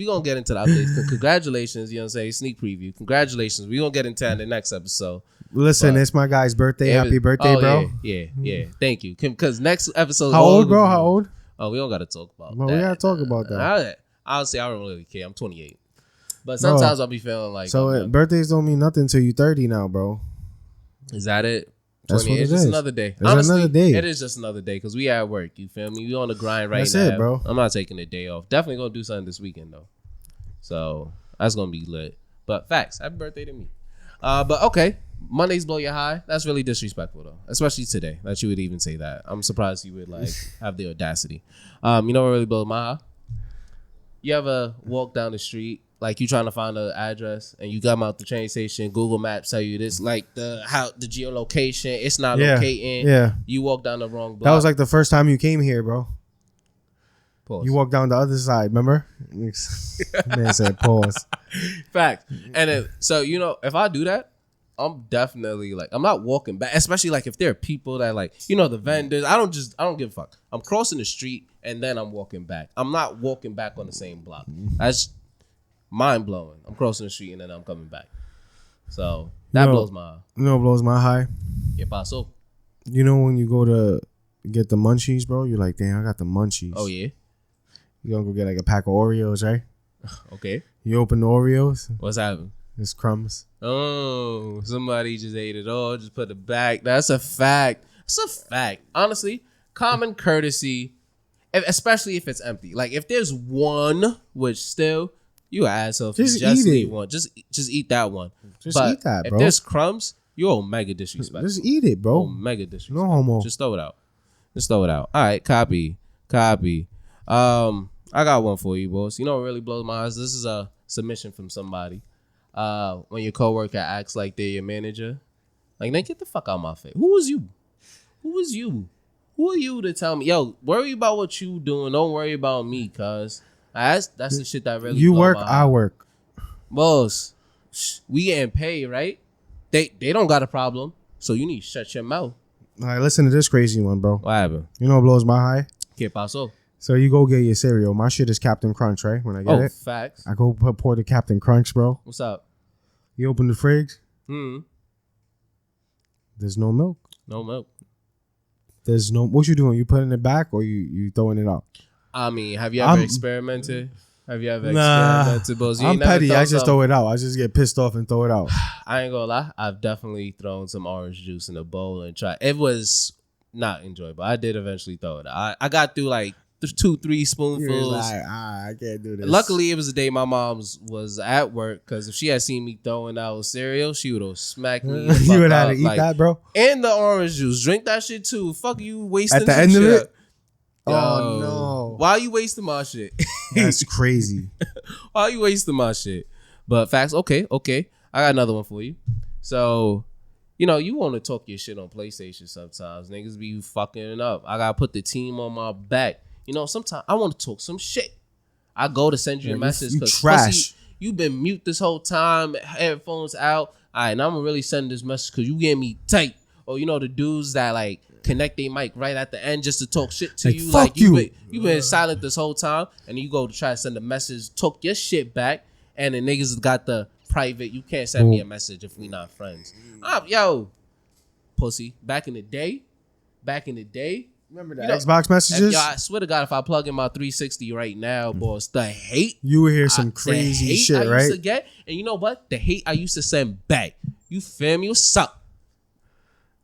Congratulations, you know what I'm saying? Sneak preview. Congratulations. We're going to get into that in the next episode. Listen, it's my guy's birthday. Happy birthday, bro. Yeah. Thank you. Because next episode. How old, bro? How old? Oh, we don't got to talk about that. We got to talk about that. Honestly, I don't really care. I'm 28. But sometimes I'll be feeling like. So birthdays don't mean nothing till you 30 now, bro. Is that it? That's what it it's is. just another day. It's Honestly, another day. It is just another day because we at work. You feel me? We on the grind right now. That's it, bro. I'm not taking a day off. Definitely gonna do something this weekend though. So that's gonna be lit. But facts. Happy birthday to me. But okay. Mondays blow your high. That's really disrespectful though, especially today that you would even say that. I'm surprised you would like have the audacity. You know what really blows my high? You ever walk down the street like you trying to find an address and you come out the train station, Google Maps tell you this like the geolocation, it's not locating. Yeah. You walk down the wrong block. That was like the first time you came here, bro. Pause. You walked down the other side, remember? Man said pause. Fact. And then so you know, if I do that, I'm definitely like, I'm not walking back, especially like if there are people that like, you know, the vendors. I don't give a fuck. I'm crossing the street and then I'm walking back. I'm not walking back on the same block. That's mind blowing. I'm crossing the street and then I'm coming back. So that blows my. You know what blows my high? ¿Qué pasó? You know when you go to get the munchies, bro? You're like, damn, I got the munchies. Oh yeah. You gonna go get like a pack of Oreos, right? Okay. You open the Oreos. What's happening? It's crumbs. Oh, somebody just ate it all. Just put it back. That's a fact. That's a fact. Honestly, common courtesy, especially if it's empty. Like if there's one, which still you asshole. Just eat it. one. Just eat that one. Just but eat that, bro. If there's crumbs, you're mega disrespectful. Just eat it, bro. Mega disrespectful. No homo. Just throw it out. All right, copy. I got one for you, boss. You know what really blows my eyes? This is a submission from somebody. When your coworker acts like they're your manager, like, then get the fuck out of my face. Who was you? Who are you to tell me, yo, worry about what you doing. Don't worry about me, cuz. That's the shit that really You blow work, my I work. Boss, we getting paid, right? They don't got a problem, so you need to shut your mouth. All right, listen to this crazy one, bro. What happened? You know what blows my high? ¿Qué pasó? So you go get your cereal. My shit is Captain Crunch, right? When I get it, facts. I go pour the Captain Crunch, bro. What's up? You open the fridge. There's no milk. No milk. There's no. What you doing? You putting it back or you throwing it out? I mean, have you ever experimented? Have you ever Nah, experimented, boss? I'm petty. I just throw it out. I just get pissed off and throw it out. I ain't gonna lie. I've definitely thrown some orange juice in a bowl and tried. It was not enjoyable. I did eventually throw it out. I got through like 2-3 spoonfuls. Like, I can't do this. Luckily, it was the day my mom was at work, because if she had seen me throwing out cereal, she would have smacked me. You would have to eat that, bro. And the orange juice. Drink that shit too. Fuck you wasting at the end shit. of it. Yo, oh no! Why are you wasting my shit? That's crazy. Why are you wasting my shit? But facts, okay. I got another one for you. So, you know, you want to talk your shit on PlayStation sometimes. Niggas be fucking up. I got to put the team on my back. You know, sometimes I want to talk some shit. I go to send you a message because trash. You've been mute this whole time, headphones out. All right, now I'm going to really send this message because you getting me tight. Or, you know, the dudes that, like, connect their mic right at the end just to talk shit to like, you. Fuck like, you. You've been silent this whole time, and you go to try to send a message, talk your shit back, and the niggas got the private. You can't send me a message if we not friends. Yo, pussy. Back in the day. Remember the Xbox messages? Yo, I swear to God, if I plug in my 360 right now, boss, the hate. You would hear some crazy shit, I right? used to get, and you know what? The hate I used to send back. You feel me? What's up?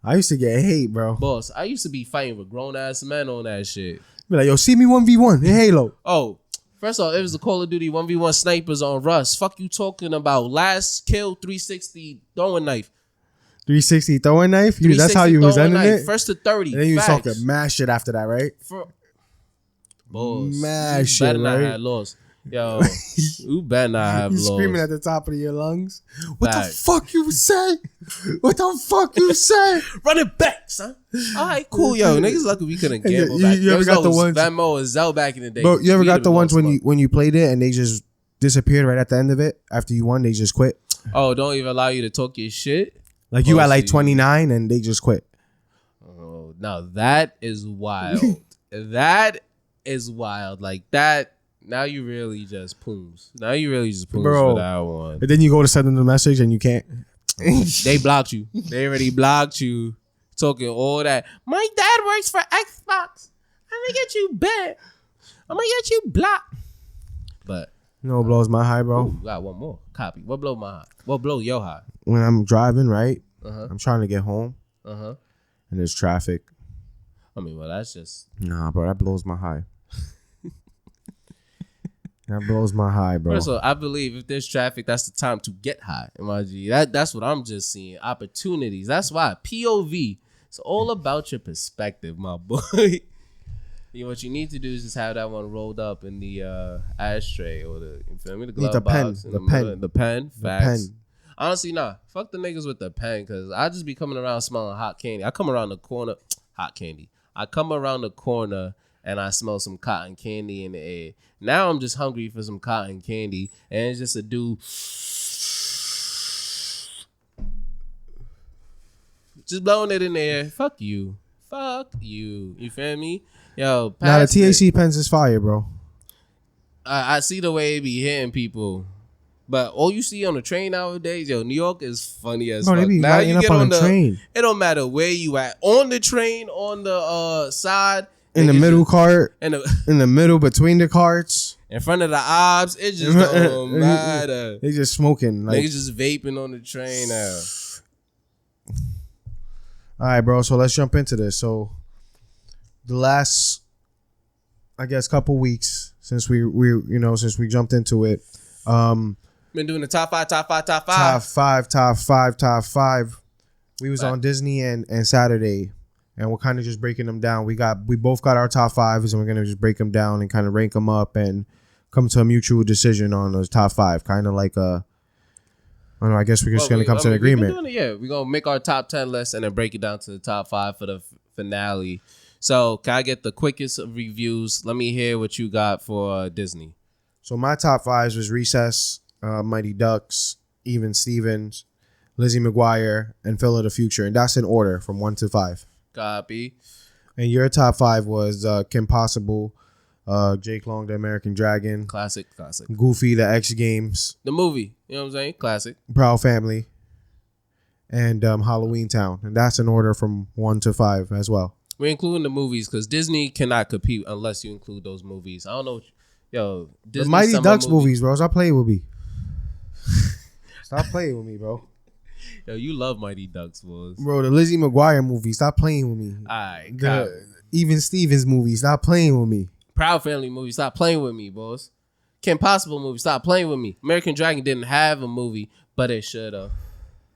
I used to get hate, bro. Boss, I used to be fighting with grown-ass men on that shit. Be like, yo, see me 1v1 in Halo. Oh, first off, it was the Call of Duty 1v1 snipers on Rust. Fuck you talking about? Last kill 360 throwing knife. 360 throwing knife? That's how you was ending it? First to 30. And then you was Facts. talking mad shit after that, right? Boss, mad you shit, better not right? have lost. Yo, you better not have You lost. screaming at the top of your lungs. What Facts. the fuck you say? What the fuck you say? Run it back, son. All right, cool, yo. Niggas lucky we couldn't gamble back. You ever got the ones? Venmo and Zelle back in the day. Bro, you ever got the ones when when you played it and they just disappeared right at the end of it? After you won, they just quit. Oh, don't even allow you to talk your shit. Like you at like 29 and they just quit. Oh, now that is wild. That is wild. Like that. Now you really just pooms. Bro. For that one. And then you go to send them the message and you can't. They blocked you. They already blocked you. Talking all that. My dad works for Xbox. I'm gonna get you banned. I'm gonna get you blocked. But You know what blows my high, bro? ooh, got one more. Copy. What blow my high? What blow your high? When I'm driving, right? I'm trying to get home. And there's traffic. I mean, well, that's just... Nah, bro, that blows my high. That blows my high, bro. First of all, I believe if there's traffic, that's the time to get high. That's what I'm just seeing. Opportunities. That's why. POV. It's all about your perspective, my boy. What you need to do is just have that one rolled up in the ashtray or the glove box. The pen. Facts. Honestly, nah. Fuck the niggas with the pen, because I just be coming around smelling hot candy. I come around the corner. Hot candy. I come around the corner and I smell some cotton candy in the air. Now I'm just hungry for some cotton candy, and it's just a dude just blowing it in the air. Fuck you. You feel me? Yo, now the THC pens is fire, bro. I see the way it be hitting people. But all you see on the train nowadays, yo, New York is funny as fuck. They be now lighting up on the train. It don't matter where you at. On the train, on the side. In the middle cart. In the middle between the carts. In front of the obs. It just don't matter. They just smoking. Niggas just vaping on the train now. All right, bro. So let's jump into this. So the last, I guess, couple weeks since we jumped into it. Been doing the top five. Top five. We was on Disney and Saturday, and we're kind of just breaking them down. We both got our top fives, and we're gonna just break them down and kind of rank them up and come to a mutual decision on those top five. Kind of like I don't know. I guess we're just gonna come to an agreement. We're gonna make our top 10 list and then break it down to the top 5 for the finale. So can I get the quickest of reviews? Let me hear what you got for Disney. So my top 5s was Recess, Mighty Ducks, Even Stevens, Lizzie McGuire, and Phil of the Future. And that's in order from 1 to 5. Copy. And your top 5 was Kim Possible, Jake Long, the American Dragon. Classic. Goofy, the X Games. The movie. You know what I'm saying? Classic. Proud Family. And Halloween Town. And that's in order from 1 to 5 as well. We're including the movies because Disney cannot compete unless you include those movies. I don't know. Yo, Disney the Mighty Ducks movies, bro. Stop playing with me. Stop playing with me, bro. Yo, you love Mighty Ducks, boys. Bro, the Lizzie McGuire movie. Stop playing with me. Alright, the Even Stevens movie. Stop playing with me. Proud Family movie. Stop playing with me, boys. Kim Possible movie. Stop playing with me. American Dragon didn't have a movie, but it should have.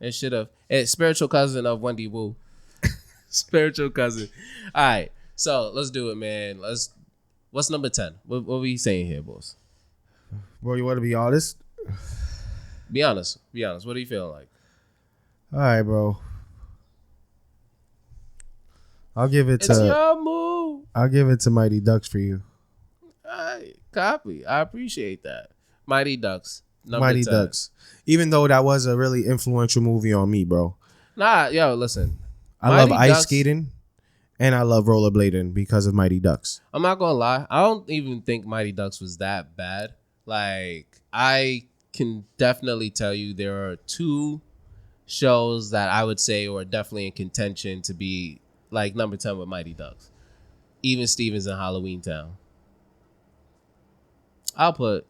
It's spiritual cousin of Wendy Wu. Spiritual cousin. All right, so let's do it, man. What's number 10? What are we saying here, boss? Bro, you want to be honest? Be honest. What do you feel like? All right, bro. I'll give it It's your move. I'll give it to Mighty Ducks for you. All right, copy. I appreciate that. Mighty Ducks. Mighty 10. Ducks. Even though that was a really influential movie on me, bro. Nah, yo, listen. I love ice skating. And I love rollerblading because of Mighty Ducks. I'm not gonna lie. I don't even think Mighty Ducks was that bad. Like, I can definitely tell you there are 2 shows that I would say are definitely in contention to be like number 10 with Mighty Ducks. Even Stevens and Halloween Town. I'll put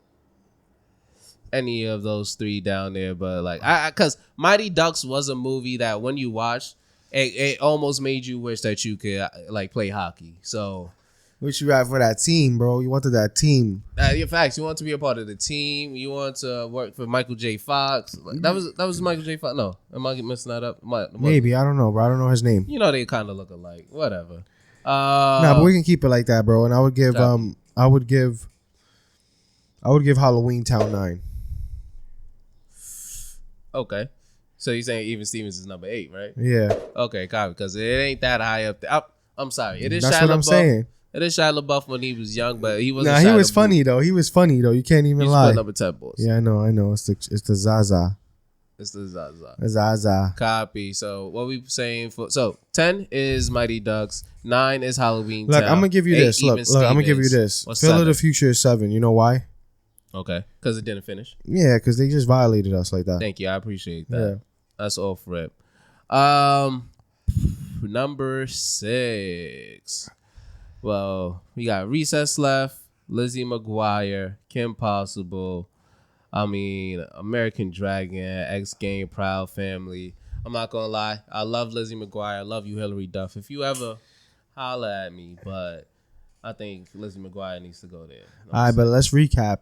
any of those 3 down there, but like, because Mighty Ducks was a movie that when you watched, it almost made you wish that you could like play hockey. So, what you have for that team, bro? You wanted that team. Your facts. You want to be a part of the team. You want to work for Michael J. Fox. Like, that was Michael J. Fox. No, am I messing that up? Maybe I don't know, bro. I don't know his name. You know they kind of look alike. Whatever. Nah, but we can keep it like that, bro. And I would give Halloween Town 9. Okay. So you're saying Even Stevens is number 8, right? Yeah. Okay, copy. Because it ain't that high up there. I'm sorry. It is That's Shia what LaBeouf. I'm saying. It is Shia LaBeouf when he was young, but he wasn't. Nah, he was funny though. You can't even lie. Number 10, boys. Yeah, I know. It's the Zaza. It's the Zaza. Zaza. Copy. So what we saying for? So 10 is Mighty Ducks. 9 is Halloween Look, Town. I'm gonna give you this. Look, I'm gonna give you this. Phil of the Future is 7. You know why? Okay, because it didn't finish. Yeah, because they just violated us like that. Thank you. I appreciate that. Yeah. That's all for it. Number 6. Well, we got Recess left, Lizzie McGuire, Kim Possible, American Dragon, X Game, Proud Family. I'm not gonna lie. I love Lizzie McGuire. I love you, Hilary Duff. If you ever holla at me, but I think Lizzie McGuire needs to go there. All right, but let's recap.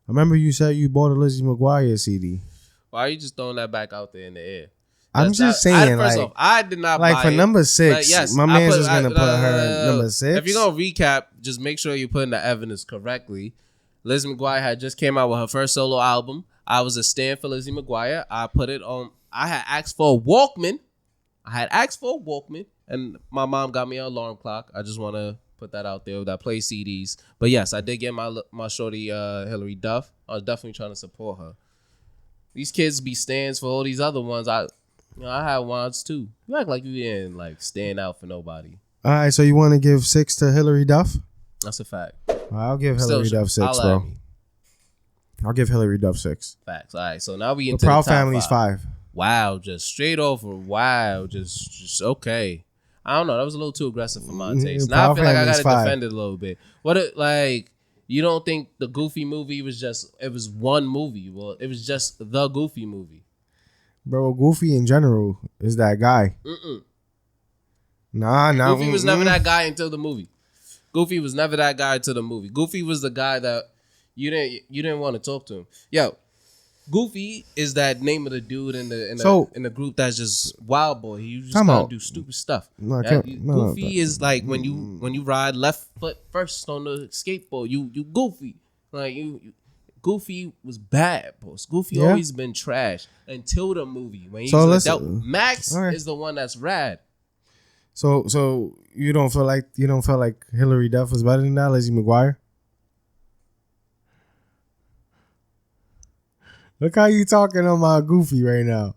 I remember you said you bought a Lizzie McGuire CD. Why are you just throwing that back out there in the air? I'm just saying, first off, I did not like buy for it. number 6. Like, yes, my man's just gonna put her number 6. If you're gonna recap, just make sure you're putting the evidence correctly. Lizzie McGuire had just came out with her first solo album. I was a stan for Lizzie McGuire. I put it on. I had asked for a Walkman. And my mom got me an alarm clock. I just want to put that out there that plays CDs. But yes, I did get my shorty Hilary Duff. I was definitely trying to support her. These kids be stands for all these other ones. I had ones too. You act like you didn't like stand out for nobody. All right, so you want to give 6 to Hilary Duff? That's a fact. I'll give Hilary Duff 6, bro. I'll give Hilary Duff 6. Facts. All right, so now we into the Proud top Family's 5. Wow, just straight over. Wow, just okay. I don't know. That was a little too aggressive for my taste. Now I feel like I gotta defend it a little bit. You don't think the Goofy movie was one movie? Well, it was just the Goofy movie. Bro, Goofy in general is that guy. Nah. Goofy was never that guy until the movie. Goofy was never that guy until the movie. Goofy was the guy that you didn't want to talk to him. Yo, Goofy is that name of the dude in the group that's just wild boy. He just gonna do stupid stuff. Goofy is like when you ride left foot first on the skateboard. You Goofy. Like you Goofy was bad, boss. Goofy always been trash until the movie when he's an adult. Max is the one that's rad. So you don't feel like Hilary Duff was better than that, Lizzie McGuire? Look how you talking on my Goofy right now.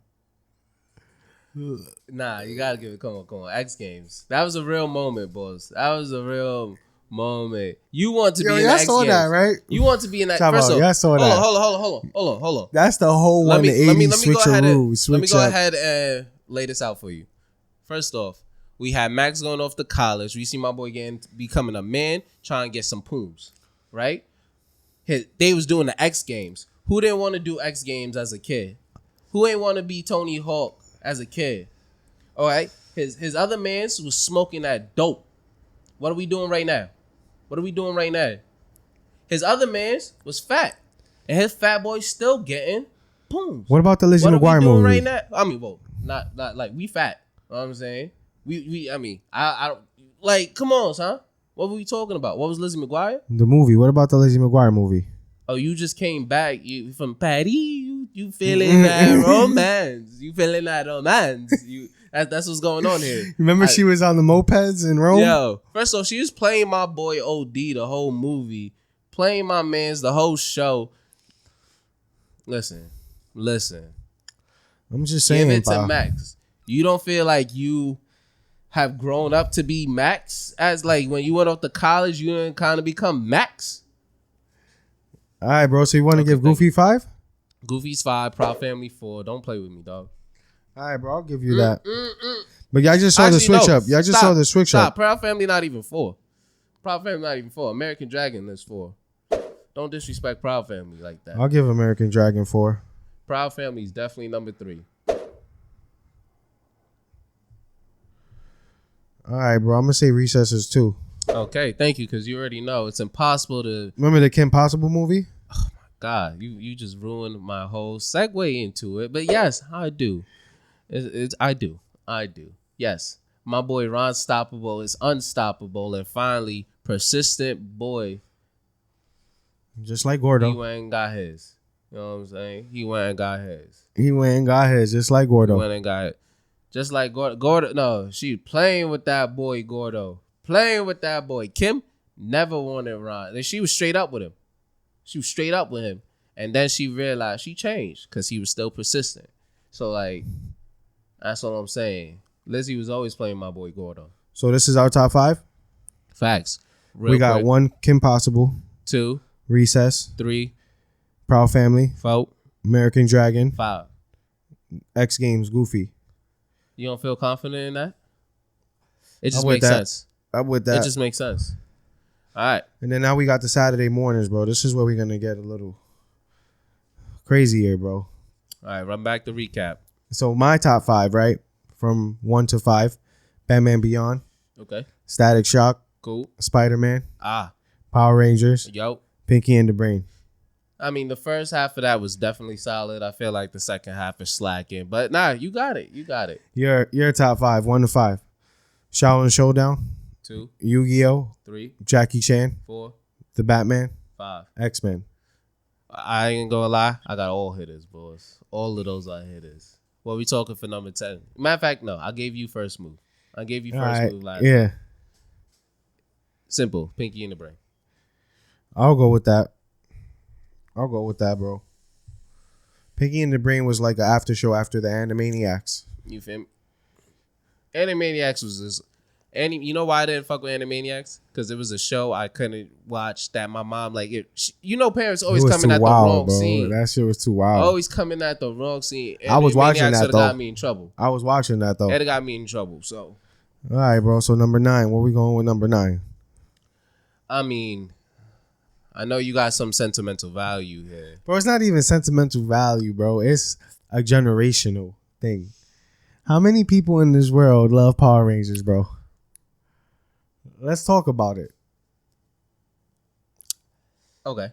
Nah, you gotta give it. Come on. X Games. That was a real moment, boss. That was a real moment. You want to be in the X Games, that, right? You want to be in that. First of all, Hold on. That's the whole 180 switcheroo. Let me go ahead and lay this out for you. First off, we had Max going off to college. We see my boy becoming a man, trying to get some pooms, right? They was doing the X Games. Who didn't want to do X Games as a kid? Who ain't want to be Tony Hawk as a kid? All right. His other mans was smoking that dope. What are we doing right now? His other mans was fat. And his fat boy still getting pooms. What about the Lizzie McGuire movie? Right now? I mean, well, not like we fat. You know what I'm saying? I don't like, come on, son. What were we talking about? What was Lizzie McGuire? The movie. What about the Lizzie McGuire movie? Oh, you just came back from Patty. You feeling that romance. That's what's going on here. Remember she was on the mopeds in Rome? Yo, first of all, she was playing my boy OD the whole movie. Playing my mans the whole show. Listen. I'm just saying. Give it to Max. You don't feel like you have grown up to be Max? As like when you went off to college, you didn't kind of become Max? All right, bro. So you want to give Goofy 5? Goofy's 5, Proud Family 4. Don't play with me, dog. All right, bro. I'll give you that. But y'all just saw the switch up. Y'all just saw the switch up. Proud Family not even 4. American Dragon is 4. Don't disrespect Proud Family like that. I'll give American Dragon 4. Proud Family is definitely number 3. All right, bro. I'm going to say Recesses 2. Okay, thank you, because you already know it's impossible to... Remember the Kim Possible movie? Oh, my God. You just ruined my whole segue into it. But yes, I do. I do. Yes. My boy Ron Stoppable is unstoppable. And finally, persistent boy. Just like Gordo. He went and got his. You know what I'm saying? He went and got his. Just like Gordo. He went and got it. Just like Gordo. No, she playing with that boy, Gordo. Playing with that boy. Kim never wanted Ron. And she was straight up with him. And then she realized she changed because he was still persistent. So, like, that's what I'm saying. Lizzie was always playing my boy Gordo. So this is our top 5? Facts. We got 1, Kim Possible. 2. Recess. 3. Proud Family. 4. American Dragon. 5. X Games, Goofy. You don't feel confident in that? It just makes sense. I'm with that. It just makes sense. All right. And then now we got the Saturday mornings, bro. This is where we're going to get a little crazier, bro. All right, run back the recap. So my top 5, right? From 1 to 5. Batman Beyond. Okay. Static Shock. Cool. Spider-Man. Ah. Power Rangers. Yo. Pinky and the Brain. I mean, the first half of that was definitely solid. I feel like the second half is slacking. But nah, you got it. You got it. Your top 5, 1 to 5. Shaolin Showdown. 2. Yu-Gi-Oh. 3. Jackie Chan. 4. The Batman. 5. X-Men. I ain't gonna lie. I got all hitters, boys. All of those are hitters. What we talking for number 10? Matter of fact, no. I gave you first move. I gave you first move last Yeah. time. Simple. Pinky in the Brain. I'll go with that, bro. Pinky and the Brain was like an after show after the Animaniacs. You feel me? Animaniacs was this. You know why I didn't fuck with Animaniacs? Because it was a show I couldn't watch that my mom parents always coming at the wrong scene. That shit was too wild. Always coming at the wrong scene. I was watching that though. Got me in trouble. I was watching that though. It got me in trouble. So, all right, bro. So number 9. Where we going with number 9? I mean, I know you got some sentimental value here, bro. It's not even sentimental value, bro. It's a generational thing. How many people in this world love Power Rangers, bro? Let's talk about it. Okay.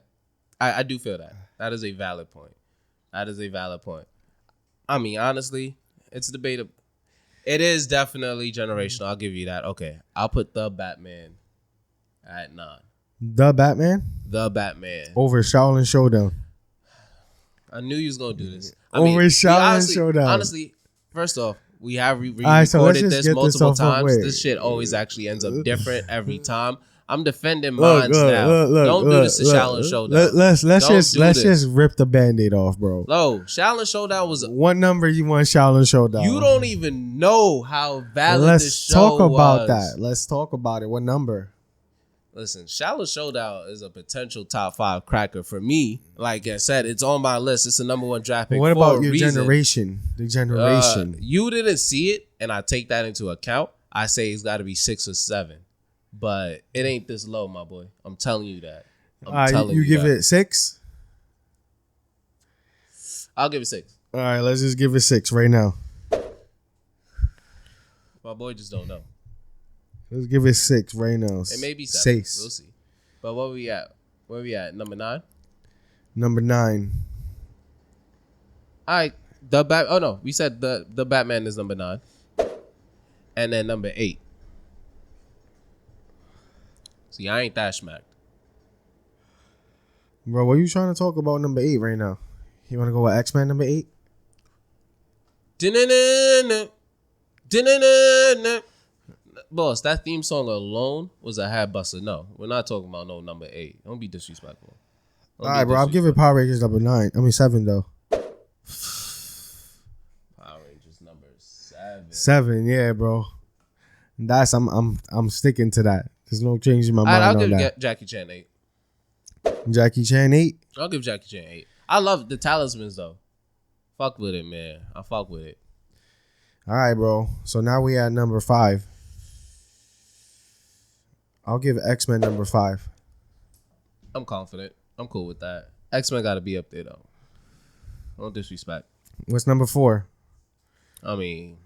I do feel that. That is a valid point. I mean, honestly, it's debatable. It is definitely generational. I'll give you that. Okay. I'll put the Batman at 9. The Batman? The Batman. Over Shaolin Showdown. I knew you was going to do this. Shaolin Showdown. Honestly, first off, we have recorded this multiple times. This shit always actually ends up different every time. I'm defending mine now. Don't do this to Shaolin Showdown. Let's just rip the Band-Aid off, bro. No, Shaolin Showdown was... What number you want Shaolin Showdown? You don't even know how valid this show was. Let's talk about that. Let's talk about it. What number? Listen, Shaolin Showdown is a potential top 5 cracker for me. Like I said, it's on my list. It's the number 1 draft pick. What about your generation? The generation. You didn't see it, and I take that into account. I say it's got to be 6 or 7. But it ain't this low, my boy. I'm telling you that. You give it 6? I'll give it 6. All right, let's just give it 6 right now. My boy just don't know. Let's give it 6 right now. It may be 7. 6. We'll see. But where we at? Number 9? Number 9. All right. Oh, no. We said the Batman is number 9. And then number 8. See, I ain't that smacked. Bro, what are you trying to talk about number 8 right now? You want to go with X-Men number 8? Boss, that theme song alone was a hat buster. No, we're not talking about no number 8. Don't be disrespectful. All right, bro. I'll give it Power Rangers number 7 though. Power Rangers number 7. 7, yeah, bro. That's I'm sticking to that. There's no changing my mind I'll on give that. Jackie Chan 8. Jackie Chan 8. I'll give Jackie Chan 8. I love the talismans though. Fuck with it, man. I fuck with it. All right, bro. So now we at number 5. I'll give X-Men number 5. I'm confident. I'm cool with that. X-Men got to be up there though. Don't disrespect. What's number 4? I mean,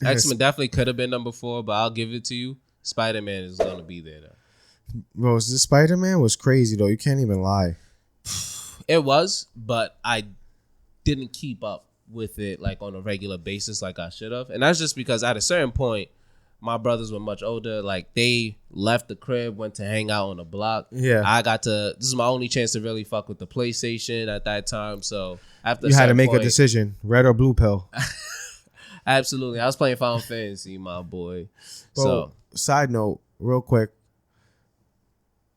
X-Men definitely could have been number 4, but I'll give it to you. Spider-Man is gonna be there though. Bro, this Spider-Man was crazy though. You can't even lie. It was, but I didn't keep up with it like on a regular basis like I should have. And that's just because at a certain point, my brothers were much older. Like they left the crib, went to hang out on the block. Yeah. This is my only chance to really fuck with the PlayStation at that time. So after you had to make a decision, red or blue pill. Absolutely. I was playing Final Fantasy, my boy. Bro, so side note, real quick.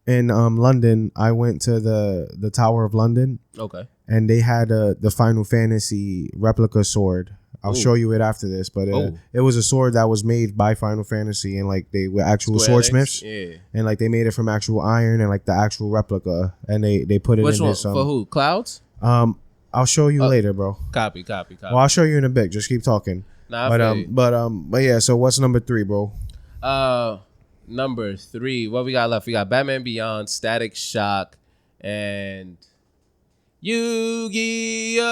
In London, I went to the Tower of London. Okay. And they had the Final Fantasy replica sword. I'll show you it after this, but it was a sword that was made by Final Fantasy, and like they were actual swordsmiths. Yeah. And like they made it from actual iron and like the actual replica, and they put it in this. For who? Clouds? I'll show you later, bro. Copy. Well, I'll show you in a bit. Just keep talking. Nah, but yeah. So what's number 3, bro? Number 3. What we got left? We got Batman Beyond, Static Shock, and Yu-Gi-Oh!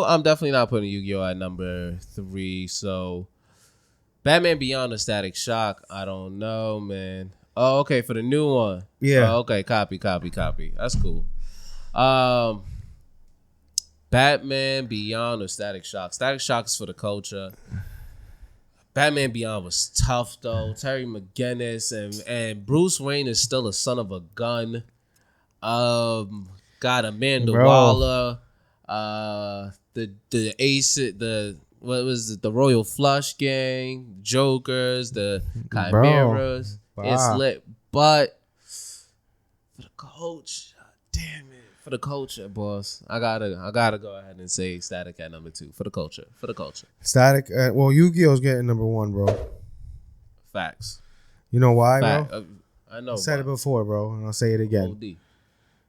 I'm definitely not putting Yu-Gi-Oh! At number 3. So, Batman Beyond the Static Shock. I don't know, man. Oh, okay, for the new one. Yeah. Oh, okay, copy. That's cool. Batman Beyond or Static Shock. Static Shock is for the culture. Batman Beyond was tough though. Terry McGinnis and Bruce Wayne is still a son of a gun. Got Amanda Waller. The Ace, what was it? The Royal Flush Gang, Jokers, the Chimeras. It's lit, but for the coach, damn it. For the culture, boss. I gotta go ahead and say Static at number 2. For the culture. Static. Well, Yu-Gi-Oh's getting number 1, bro. Facts. You know why, bro? I know. I said it before, bro, and I'll say it again. OD.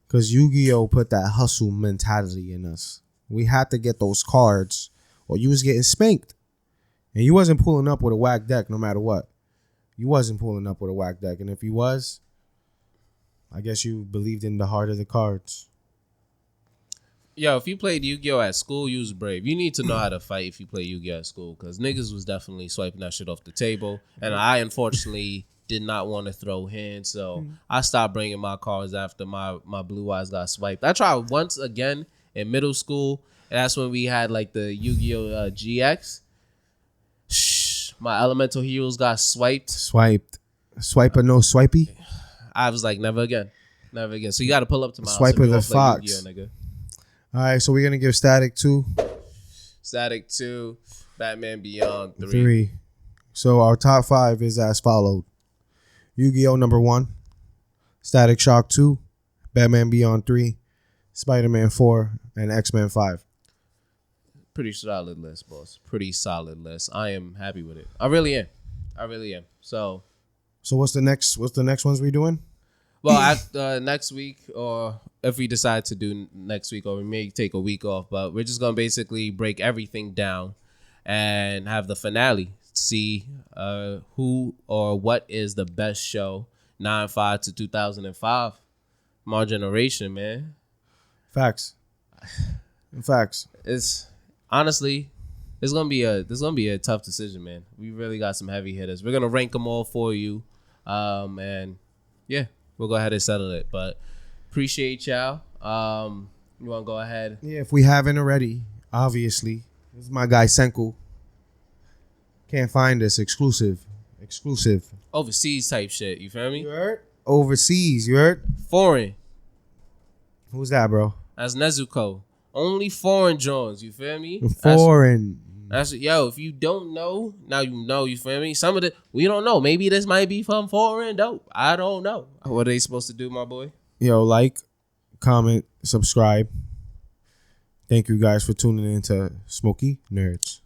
Because Yu-Gi-Oh put that hustle mentality in us. We had to get those cards, or you was getting spanked, and you wasn't pulling up with a whack deck, no matter what. You wasn't pulling up with a whack deck, and if you was, I guess you believed in the heart of the cards. Yo, if you played Yu-Gi-Oh at school, you was brave. You need to know how to fight if you play Yu-Gi-Oh at school, because niggas was definitely swiping that shit off the table. And I, unfortunately, did not want to throw hands, so I stopped bringing my cards after my blue eyes got swiped. I tried once again in middle school, and that's when we had like the Yu-Gi-Oh GX. My elemental heroes got swiped. Swiper, no swipey? I was like, never again. So you got to pull up to my Swiper the fox. Yu-Gi-Oh, nigga. All right, so we're going to give Static 2. Static 2, Batman Beyond 3. 3. So our top 5 is as followed. Yu-Gi-Oh! Number 1. Static Shock 2. Batman Beyond 3. Spiderman 4. And X-Men 5. Pretty solid list, boss. Pretty solid list. I am happy with it. I really am. So what's the next ones we doing? Well, next week, or if we decide to do next week, or we may take a week off, but we're just going to basically break everything down and have the finale. See who or what is the best show, 9-5 to 2005. From our generation, man. Facts. It's honestly, there's gonna be a tough decision, man. We really got some heavy hitters. We're gonna rank them all for you, and yeah, we'll go ahead and settle it. But appreciate y'all. You want to go ahead? Yeah, if we haven't already, obviously, this is my guy Senku. Can't find this exclusive. Overseas type shit. You feel me? You heard? Overseas. You heard? Foreign. Who's that, bro? That's Nezuko. Only foreign Jones. You feel me? Foreign. That's yo. If you don't know, now you know. You feel me? Some of the we don't know. Maybe this might be from foreign dope. I don't know. What are they supposed to do, my boy? Yo, like, comment, subscribe. Thank you guys for tuning in to Smoky Nerds.